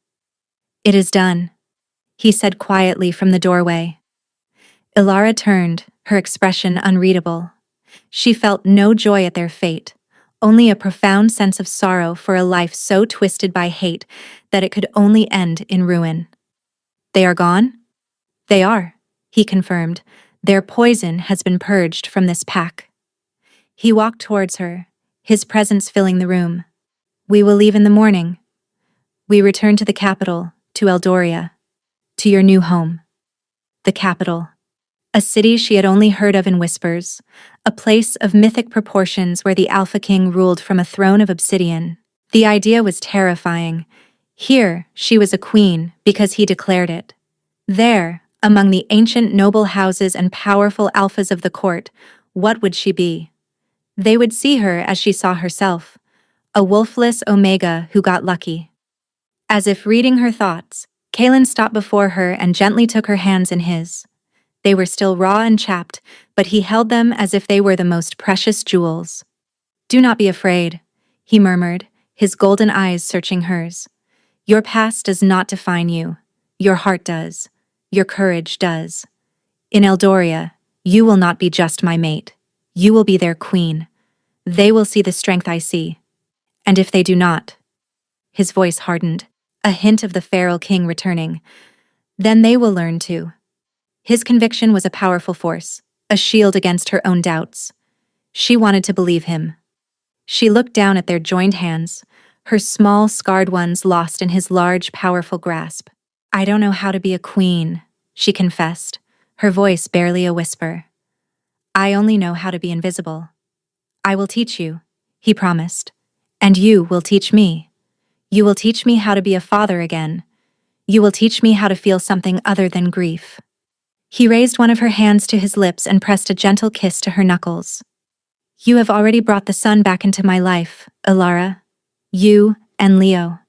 "It is done," he said quietly from the doorway. Ilara turned, her expression unreadable. She felt no joy at their fate, only a profound sense of sorrow for a life so twisted by hate that it could only end in ruin. "They are gone?" "They are," he confirmed. "Their poison has been purged from this pack." He walked towards her, his presence filling the room. "We will leave in the morning. We return to the capital, to Eldoria, to your new home." The capital. A city she had only heard of in whispers, a place of mythic proportions where the Alpha King ruled from a throne of obsidian. The idea was terrifying. Here, she was a queen because he declared it. There, among the ancient noble houses and powerful alphas of the court, what would she be? They would see her as she saw herself, a wolfless Omega who got lucky. As if reading her thoughts, Kaelin stopped before her and gently took her hands in his. They were still raw and chapped, but he held them as if they were the most precious jewels. "Do not be afraid," he murmured, his golden eyes searching hers. "Your past does not define you. Your heart does. Your courage does. In Eldoria, you will not be just my mate. You will be their queen. They will see the strength I see. And if they do not—" His voice hardened, a hint of the feral king returning. "Then they will learn too." His conviction was a powerful force, a shield against her own doubts. She wanted to believe him. She looked down at their joined hands, her small, scarred ones lost in his large, powerful grasp. "I don't know how to be a queen," she confessed, her voice barely a whisper. "I only know how to be invisible." "I will teach you," he promised. "And you will teach me. You will teach me how to be a father again. You will teach me how to feel something other than grief." He raised one of her hands to his lips and pressed a gentle kiss to her knuckles. "You have already brought the sun back into my life, Alara. You and Leo."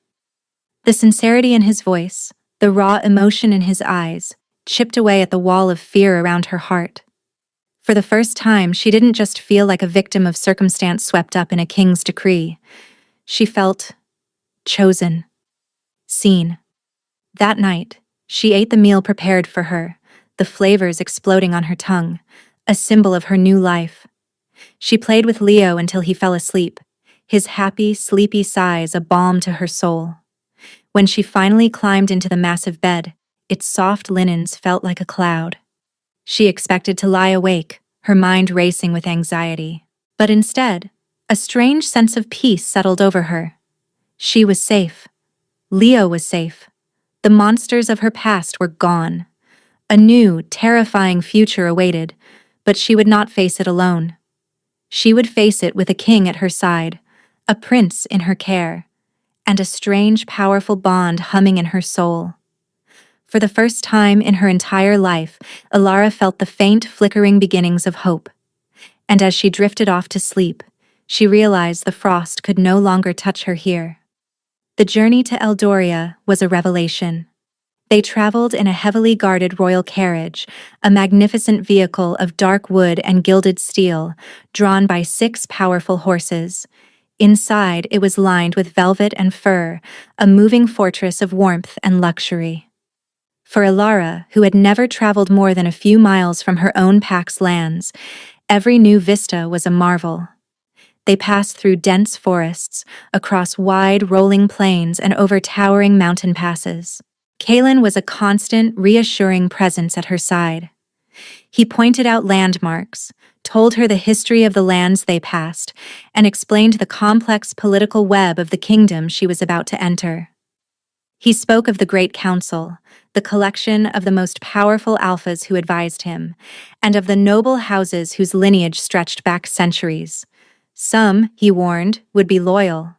The sincerity in his voice, the raw emotion in his eyes, chipped away at the wall of fear around her heart. For the first time, she didn't just feel like a victim of circumstance swept up in a king's decree. She felt chosen, seen. That night, she ate the meal prepared for her, the flavors exploding on her tongue, a symbol of her new life. She played with Leo until he fell asleep, his happy, sleepy sighs a balm to her soul. When she finally climbed into the massive bed, its soft linens felt like a cloud. She expected to lie awake, her mind racing with anxiety. But instead, a strange sense of peace settled over her. She was safe. Leo was safe. The monsters of her past were gone. A new, terrifying future awaited, but she would not face it alone. She would face it with a king at her side, a prince in her care, and a strange, powerful bond humming in her soul. For the first time in her entire life, Alara felt the faint, flickering beginnings of hope. And as she drifted off to sleep, she realized the frost could no longer touch her here. The journey to Eldoria was a revelation. They traveled in a heavily guarded royal carriage, a magnificent vehicle of dark wood and gilded steel, drawn by 6 powerful horses. Inside, it was lined with velvet and fur, a moving fortress of warmth and luxury. For Alara, who had never traveled more than a few miles from her own pack's lands, every new vista was a marvel. They passed through dense forests, across wide, rolling plains and over towering mountain passes. Kaelin was a constant, reassuring presence at her side. He pointed out landmarks, told her the history of the lands they passed, and explained the complex political web of the kingdom she was about to enter. He spoke of the Great Council, the collection of the most powerful alphas who advised him, and of the noble houses whose lineage stretched back centuries. Some, he warned, would be loyal.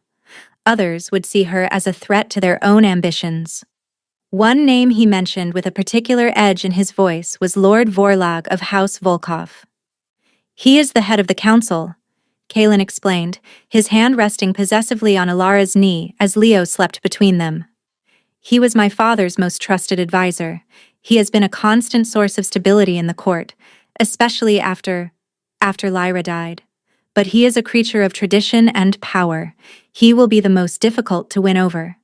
Others would see her as a threat to their own ambitions. One name he mentioned with a particular edge in his voice was Lord Vorlag of House Volkov. "He is the head of the council," Kalen explained, his hand resting possessively on Alara's knee as Leo slept between them. "He was my father's most trusted advisor. He has been a constant source of stability in the court, especially after Lyra died. But he is a creature of tradition and power. He will be the most difficult to win over."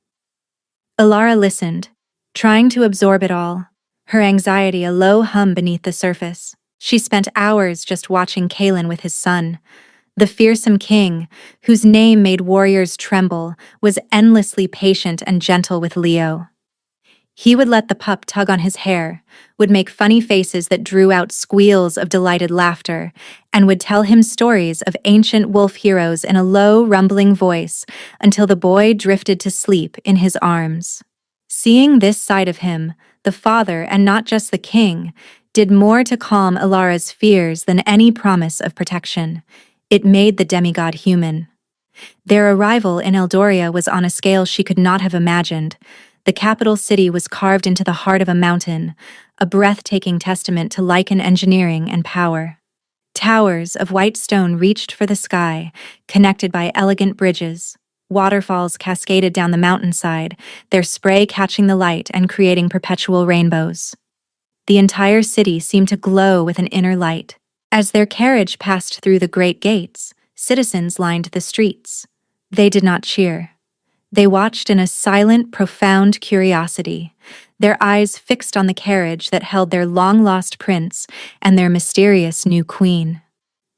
Alara listened, trying to absorb it all, her anxiety a low hum beneath the surface. She spent hours just watching Kalen with his son. The fearsome king, whose name made warriors tremble, was endlessly patient and gentle with Leo. He would let the pup tug on his hair, would make funny faces that drew out squeals of delighted laughter, and would tell him stories of ancient wolf heroes in a low, rumbling voice until the boy drifted to sleep in his arms. Seeing this side of him, the father, and not just the king, did more to calm Alara's fears than any promise of protection. It made the demigod human. Their arrival in Eldoria was on a scale she could not have imagined. The capital city was carved into the heart of a mountain, a breathtaking testament to lichen engineering and power. Towers of white stone reached for the sky, connected by elegant bridges. Waterfalls cascaded down the mountainside, their spray catching the light and creating perpetual rainbows. The entire city seemed to glow with an inner light. As their carriage passed through the great gates, citizens lined the streets. They did not cheer. They watched in a silent, profound curiosity, their eyes fixed on the carriage that held their long-lost prince and their mysterious new queen.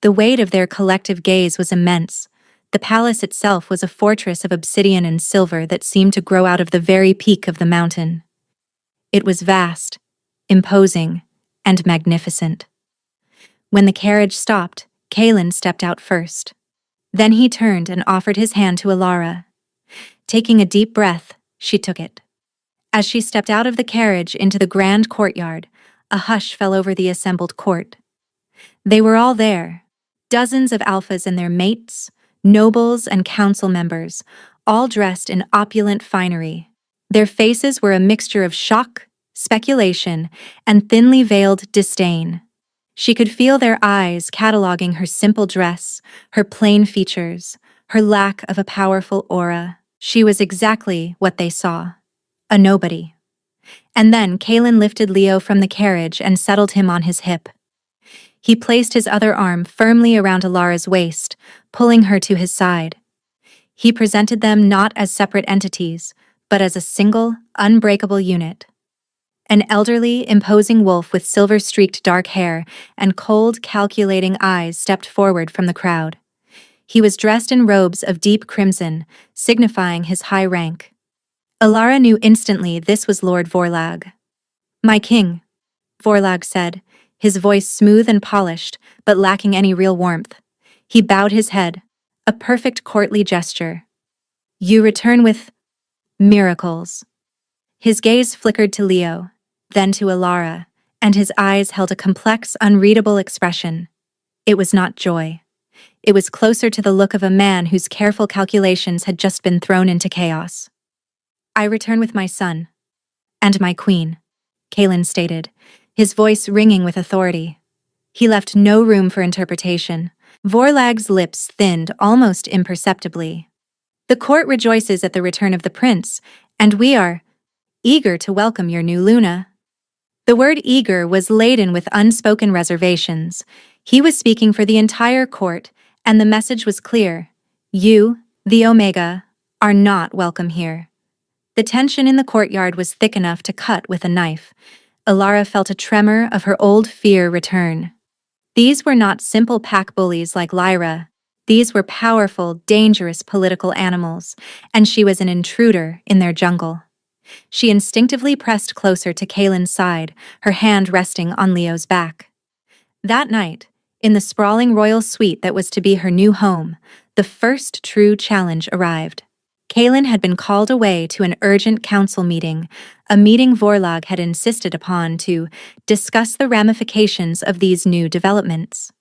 The weight of their collective gaze was immense. The palace itself was a fortress of obsidian and silver that seemed to grow out of the very peak of the mountain. It was vast, imposing, and magnificent. When the carriage stopped, Kalen stepped out first. Then he turned and offered his hand to Alara. Taking a deep breath, she took it. As she stepped out of the carriage into the grand courtyard, a hush fell over the assembled court. They were all there, dozens of alphas and their mates, nobles and council members, all dressed in opulent finery. Their faces were a mixture of shock, speculation, and thinly veiled disdain. She could feel their eyes cataloging her simple dress, her plain features, her lack of a powerful aura. She was exactly what they saw, a nobody. And then Kalen lifted Leo from the carriage and settled him on his hip. He placed his other arm firmly around Alara's waist, pulling her to his side. He presented them not as separate entities, but as a single, unbreakable unit. An elderly, imposing wolf with silver-streaked dark hair and cold, calculating eyes stepped forward from the crowd. He was dressed in robes of deep crimson, signifying his high rank. Alara knew instantly this was Lord Vorlag. "My king," Vorlag said, his voice smooth and polished, but lacking any real warmth. He bowed his head, a perfect courtly gesture. "You return with miracles." His gaze flickered to Leo, then to Alara, and his eyes held a complex, unreadable expression. It was not joy. It was closer to the look of a man whose careful calculations had just been thrown into chaos. "I return with my son. And my queen," Kalen stated, his voice ringing with authority. He left no room for interpretation. Vorlag's lips thinned almost imperceptibly. "The court rejoices at the return of the prince, and we are eager to welcome your new Luna." The word eager was laden with unspoken reservations. He was speaking for the entire court, and the message was clear. You, the Omega, are not welcome here. The tension in the courtyard was thick enough to cut with a knife. Alara felt a tremor of her old fear return. These were not simple pack bullies like Lyra. These were powerful, dangerous political animals, and she was an intruder in their jungle. She instinctively pressed closer to Kalen's side, her hand resting on Leo's back. That night, in the sprawling royal suite that was to be her new home, the first true challenge arrived. Kaelin had been called away to an urgent council meeting, a meeting Vorlag had insisted upon to discuss the ramifications of these new developments.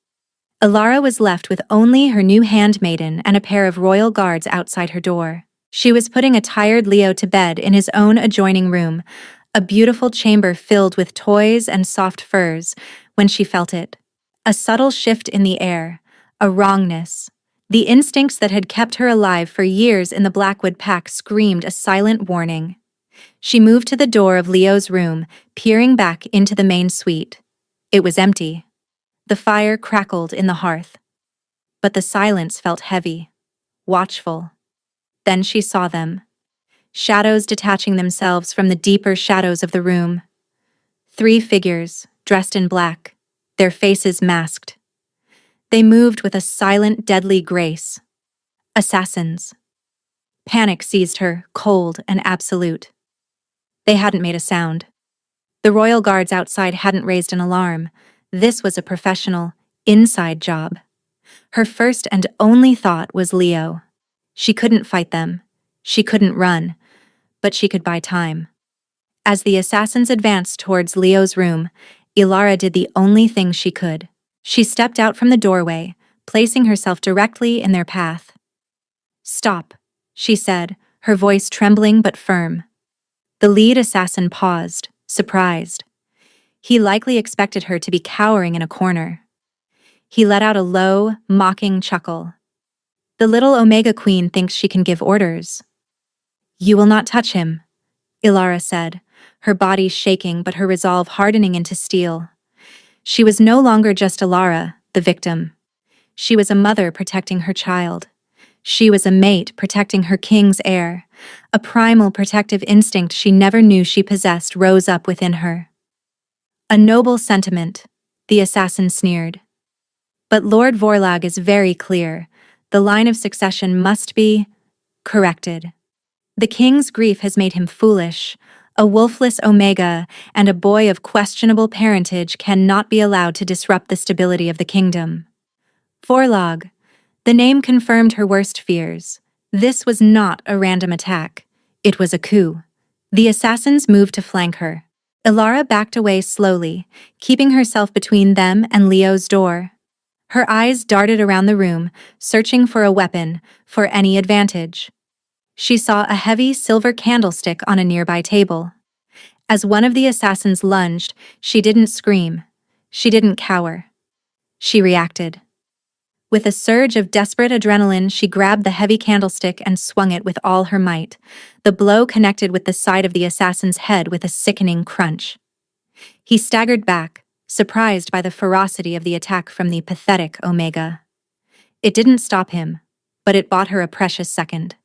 Ilara was left with only her new handmaiden and a pair of royal guards outside her door. She was putting a tired Leo to bed in his own adjoining room, a beautiful chamber filled with toys and soft furs, when she felt it. A subtle shift in the air, a wrongness. The instincts that had kept her alive for years in the Blackwood pack screamed a silent warning. She moved to the door of Leo's room, peering back into the main suite. It was empty. The fire crackled in the hearth. But the silence felt heavy, watchful. Then she saw them. Shadows detaching themselves from the deeper shadows of the room. 3 figures, dressed in black, their faces masked. They moved with a silent, deadly grace. Assassins. Panic seized her, cold and absolute. They hadn't made a sound. The royal guards outside hadn't raised an alarm. This was a professional, inside job. Her first and only thought was Leo. She couldn't fight them. She couldn't run. But she could buy time. As the assassins advanced towards Leo's room, Ilara did the only thing she could. She stepped out from the doorway, placing herself directly in their path. "Stop," she said, her voice trembling but firm. The lead assassin paused, surprised. He likely expected her to be cowering in a corner. He let out a low, mocking chuckle. "The little Omega Queen thinks she can give orders." "You will not touch him," Ilara said, her body shaking but her resolve hardening into steel. She was no longer just Ilara, the victim. She was a mother protecting her child. She was a mate protecting her king's heir. A primal protective instinct she never knew she possessed rose up within her. "A noble sentiment," the assassin sneered. "But Lord Vorlag is very clear. The line of succession must be corrected. The king's grief has made him foolish. A wolfless Omega and a boy of questionable parentage cannot be allowed to disrupt the stability of the kingdom." Vorlag. The name confirmed her worst fears. This was not a random attack. It was a coup. The assassins moved to flank her. Ilara backed away slowly, keeping herself between them and Leo's door. Her eyes darted around the room, searching for a weapon, for any advantage. She saw a heavy silver candlestick on a nearby table. As one of the assassins lunged, she didn't scream. She didn't cower. She reacted. With a surge of desperate adrenaline, she grabbed the heavy candlestick and swung it with all her might. The blow connected with the side of the assassin's head with a sickening crunch. He staggered back, surprised by the ferocity of the attack from the pathetic Omega. It didn't stop him, but it bought her a precious second.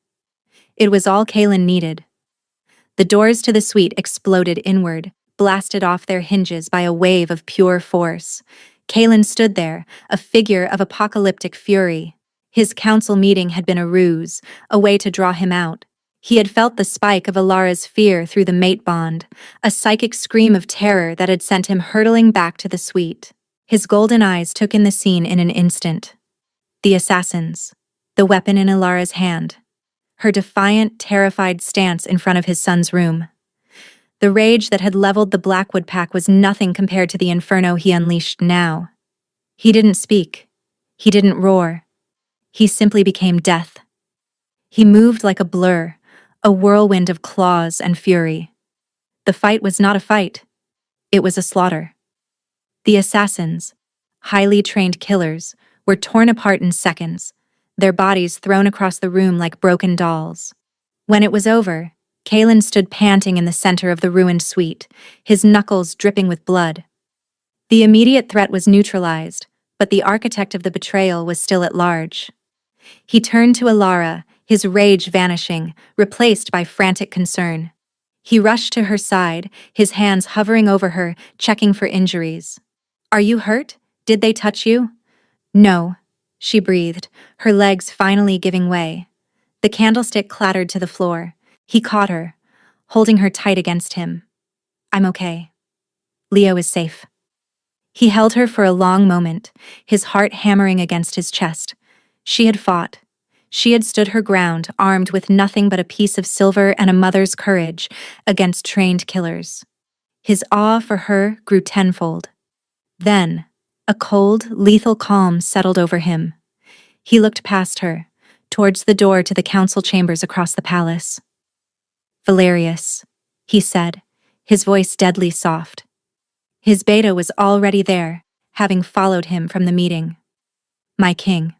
It was all Kaelin needed. The doors to the suite exploded inward, blasted off their hinges by a wave of pure force. Kaelin stood there, a figure of apocalyptic fury. His council meeting had been a ruse, a way to draw him out. He had felt the spike of Ilara's fear through the mate bond, a psychic scream of terror that had sent him hurtling back to the suite. His golden eyes took in the scene in an instant. The assassins, the weapon in Ilara's hand, her defiant, terrified stance in front of his son's room. The rage that had leveled the Blackwood pack was nothing compared to the inferno he unleashed now. He didn't speak. He didn't roar. He simply became death. He moved like a blur, a whirlwind of claws and fury. The fight was not a fight. It was a slaughter. The assassins, highly trained killers, were torn apart in seconds, their bodies thrown across the room like broken dolls. When it was over, Kaelin stood panting in the center of the ruined suite, his knuckles dripping with blood. The immediate threat was neutralized, but the architect of the betrayal was still at large. He turned to Ilara, his rage vanishing, replaced by frantic concern. He rushed to her side, his hands hovering over her, checking for injuries. "Are you hurt? Did they touch you?" "No," she breathed, her legs finally giving way. The candlestick clattered to the floor. He caught her, holding her tight against him. "I'm okay. Leo is safe." He held her for a long moment, his heart hammering against his chest. She had fought. She had stood her ground, armed with nothing but a piece of silver and a mother's courage, against trained killers. His awe for her grew tenfold. Then, a cold, lethal calm settled over him. He looked past her, towards the door to the council chambers across the palace. "Valerius," he said, his voice deadly soft. His beta was already there, having followed him from the meeting. "My king.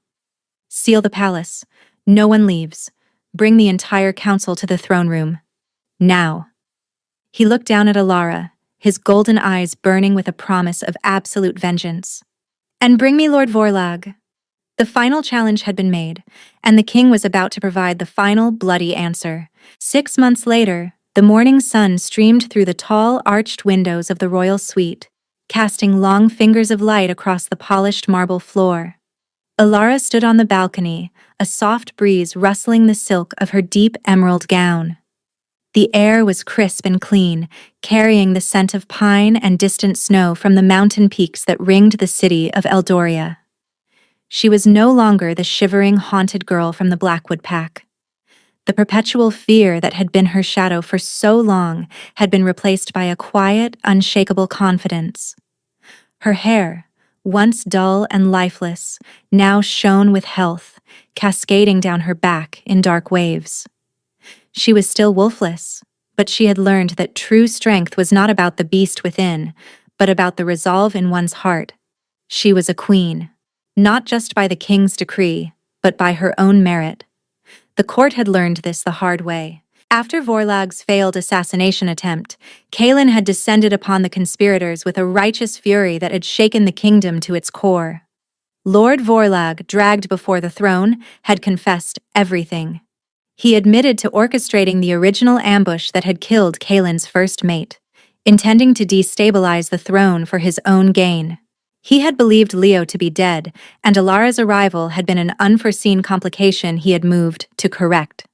Seal the palace. No one leaves. Bring the entire council to the throne room. Now." He looked down at Alara, his golden eyes burning with a promise of absolute vengeance. "And bring me Lord Vorlag." The final challenge had been made, and the king was about to provide the final bloody answer. 6 months later, the morning sun streamed through the tall, arched windows of the royal suite, casting long fingers of light across the polished marble floor. Alara stood on the balcony, a soft breeze rustling the silk of her deep emerald gown. The air was crisp and clean, carrying the scent of pine and distant snow from the mountain peaks that ringed the city of Eldoria. She was no longer the shivering, haunted girl from the Blackwood Pack. The perpetual fear that had been her shadow for so long had been replaced by a quiet, unshakable confidence. Her hair, once dull and lifeless, now shone with health, cascading down her back in dark waves. She was still wolfless, but she had learned that true strength was not about the beast within, but about the resolve in one's heart. She was a queen, not just by the king's decree, but by her own merit. The court had learned this the hard way. After Vorlag's failed assassination attempt, Kaelin had descended upon the conspirators with a righteous fury that had shaken the kingdom to its core. Lord Vorlag, dragged before the throne, had confessed everything. He admitted to orchestrating the original ambush that had killed Kaelin's first mate, intending to destabilize the throne for his own gain. He had believed Leo to be dead, and Alara's arrival had been an unforeseen complication he had moved to correct.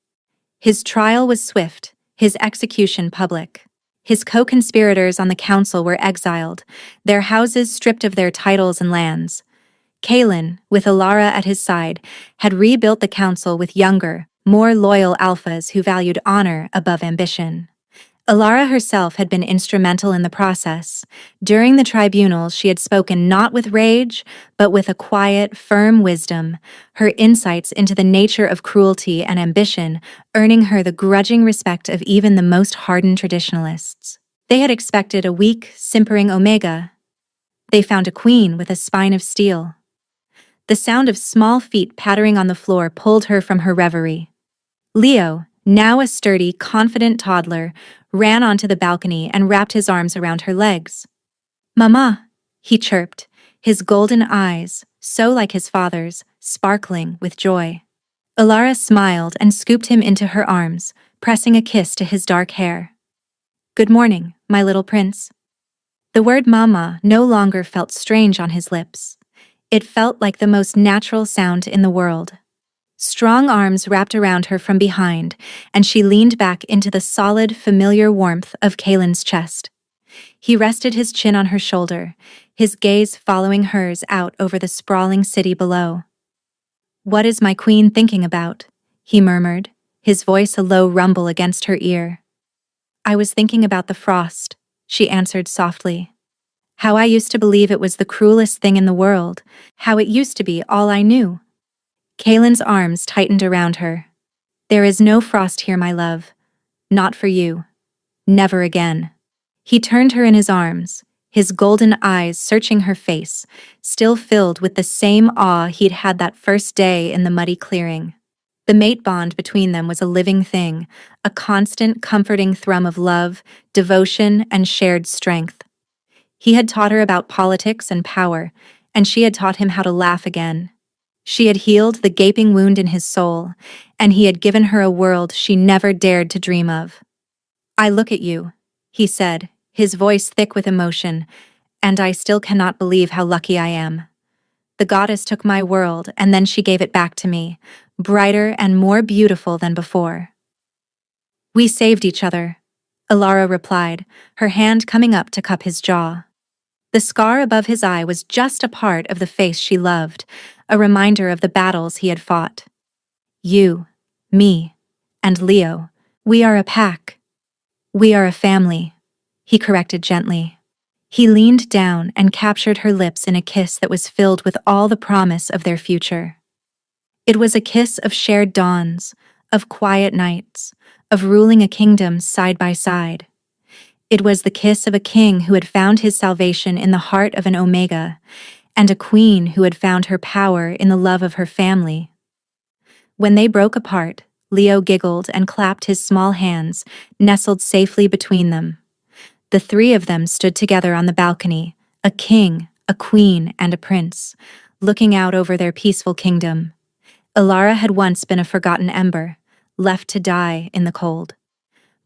His trial was swift, his execution public. His co-conspirators on the council were exiled, their houses stripped of their titles and lands. Kaelin, with Alara at his side, had rebuilt the council with younger, more loyal alphas who valued honor above ambition. Alara herself had been instrumental in the process. During the tribunal, she had spoken not with rage, but with a quiet, firm wisdom, her insights into the nature of cruelty and ambition earning her the grudging respect of even the most hardened traditionalists. They had expected a weak, simpering Omega. They found a queen with a spine of steel. The sound of small feet pattering on the floor pulled her from her reverie. Leo, now a sturdy, confident toddler, ran onto the balcony and wrapped his arms around her legs. "Mama," he chirped, his golden eyes, so like his father's, sparkling with joy. Alara smiled and scooped him into her arms, pressing a kiss to his dark hair. "Good morning, my little prince." The word mama no longer felt strange on his lips. It felt like the most natural sound in the world. Strong arms wrapped around her from behind, and she leaned back into the solid, familiar warmth of Kaelin's chest. He rested his chin on her shoulder, his gaze following hers out over the sprawling city below. "What is my queen thinking about?" he murmured, his voice a low rumble against her ear. "I was thinking about the frost," she answered softly. "How I used to believe it was the cruelest thing in the world, how it used to be all I knew." Kaelin's arms tightened around her. "There is no frost here, my love. Not for you. Never again." He turned her in his arms, his golden eyes searching her face, still filled with the same awe he'd had that first day in the muddy clearing. The mate bond between them was a living thing, a constant, comforting thrum of love, devotion, and shared strength. He had taught her about politics and power, and she had taught him how to laugh again. She had healed the gaping wound in his soul, and he had given her a world she never dared to dream of. "I look at you," he said, his voice thick with emotion, "and I still cannot believe how lucky I am. The goddess took my world, and then she gave it back to me, brighter and more beautiful than before." "We saved each other," Alara replied, her hand coming up to cup his jaw. The scar above his eye was just a part of the face she loved, a reminder of the battles he had fought. You, me, and Leo, we are a pack. We are a family, he corrected gently. He leaned down and captured her lips in a kiss that was filled with all the promise of their future. It was a kiss of shared dawns, of quiet nights, of ruling a kingdom side by side. It was the kiss of a king who had found his salvation in the heart of an Omega, and a queen who had found her power in the love of her family. When they broke apart, Leo giggled and clapped his small hands, nestled safely between them. The three of them stood together on the balcony, a king, a queen, and a prince, looking out over their peaceful kingdom. Elara had once been a forgotten ember, left to die in the cold.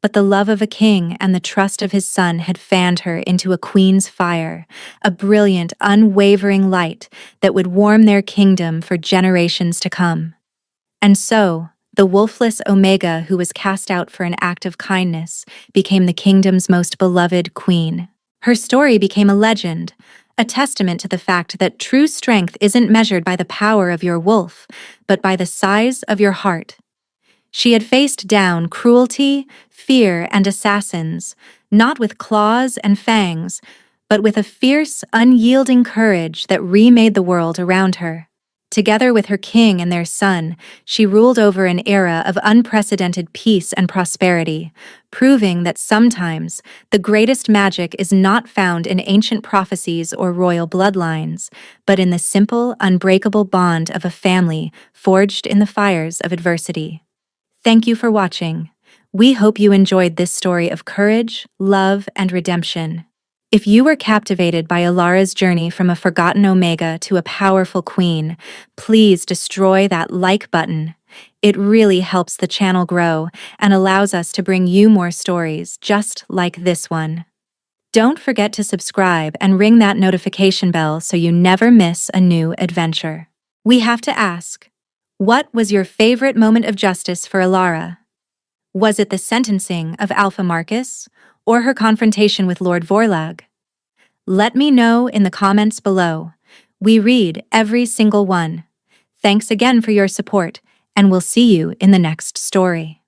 But the love of a king and the trust of his son had fanned her into a queen's fire, a brilliant, unwavering light that would warm their kingdom for generations to come. And so, the wolfless Omega who was cast out for an act of kindness became the kingdom's most beloved queen. Her story became a legend, a testament to the fact that true strength isn't measured by the power of your wolf, but by the size of your heart. She had faced down cruelty, fear, and assassins, not with claws and fangs, but with a fierce, unyielding courage that remade the world around her. Together with her king and their son, she ruled over an era of unprecedented peace and prosperity, proving that sometimes the greatest magic is not found in ancient prophecies or royal bloodlines, but in the simple, unbreakable bond of a family forged in the fires of adversity. Thank you for watching. We hope you enjoyed this story of courage, love, and redemption. If you were captivated by Elara's journey from a forgotten Omega to a powerful queen, please destroy that like button. It really helps the channel grow and allows us to bring you more stories just like this one. Don't forget to subscribe and ring that notification bell so you never miss a new adventure. We have to ask, what was your favorite moment of justice for Elara? Was it the sentencing of Alpha Marcus, or her confrontation with Lord Vorlag? Let me know in the comments below. We read every single one. Thanks again for your support, and we'll see you in the next story.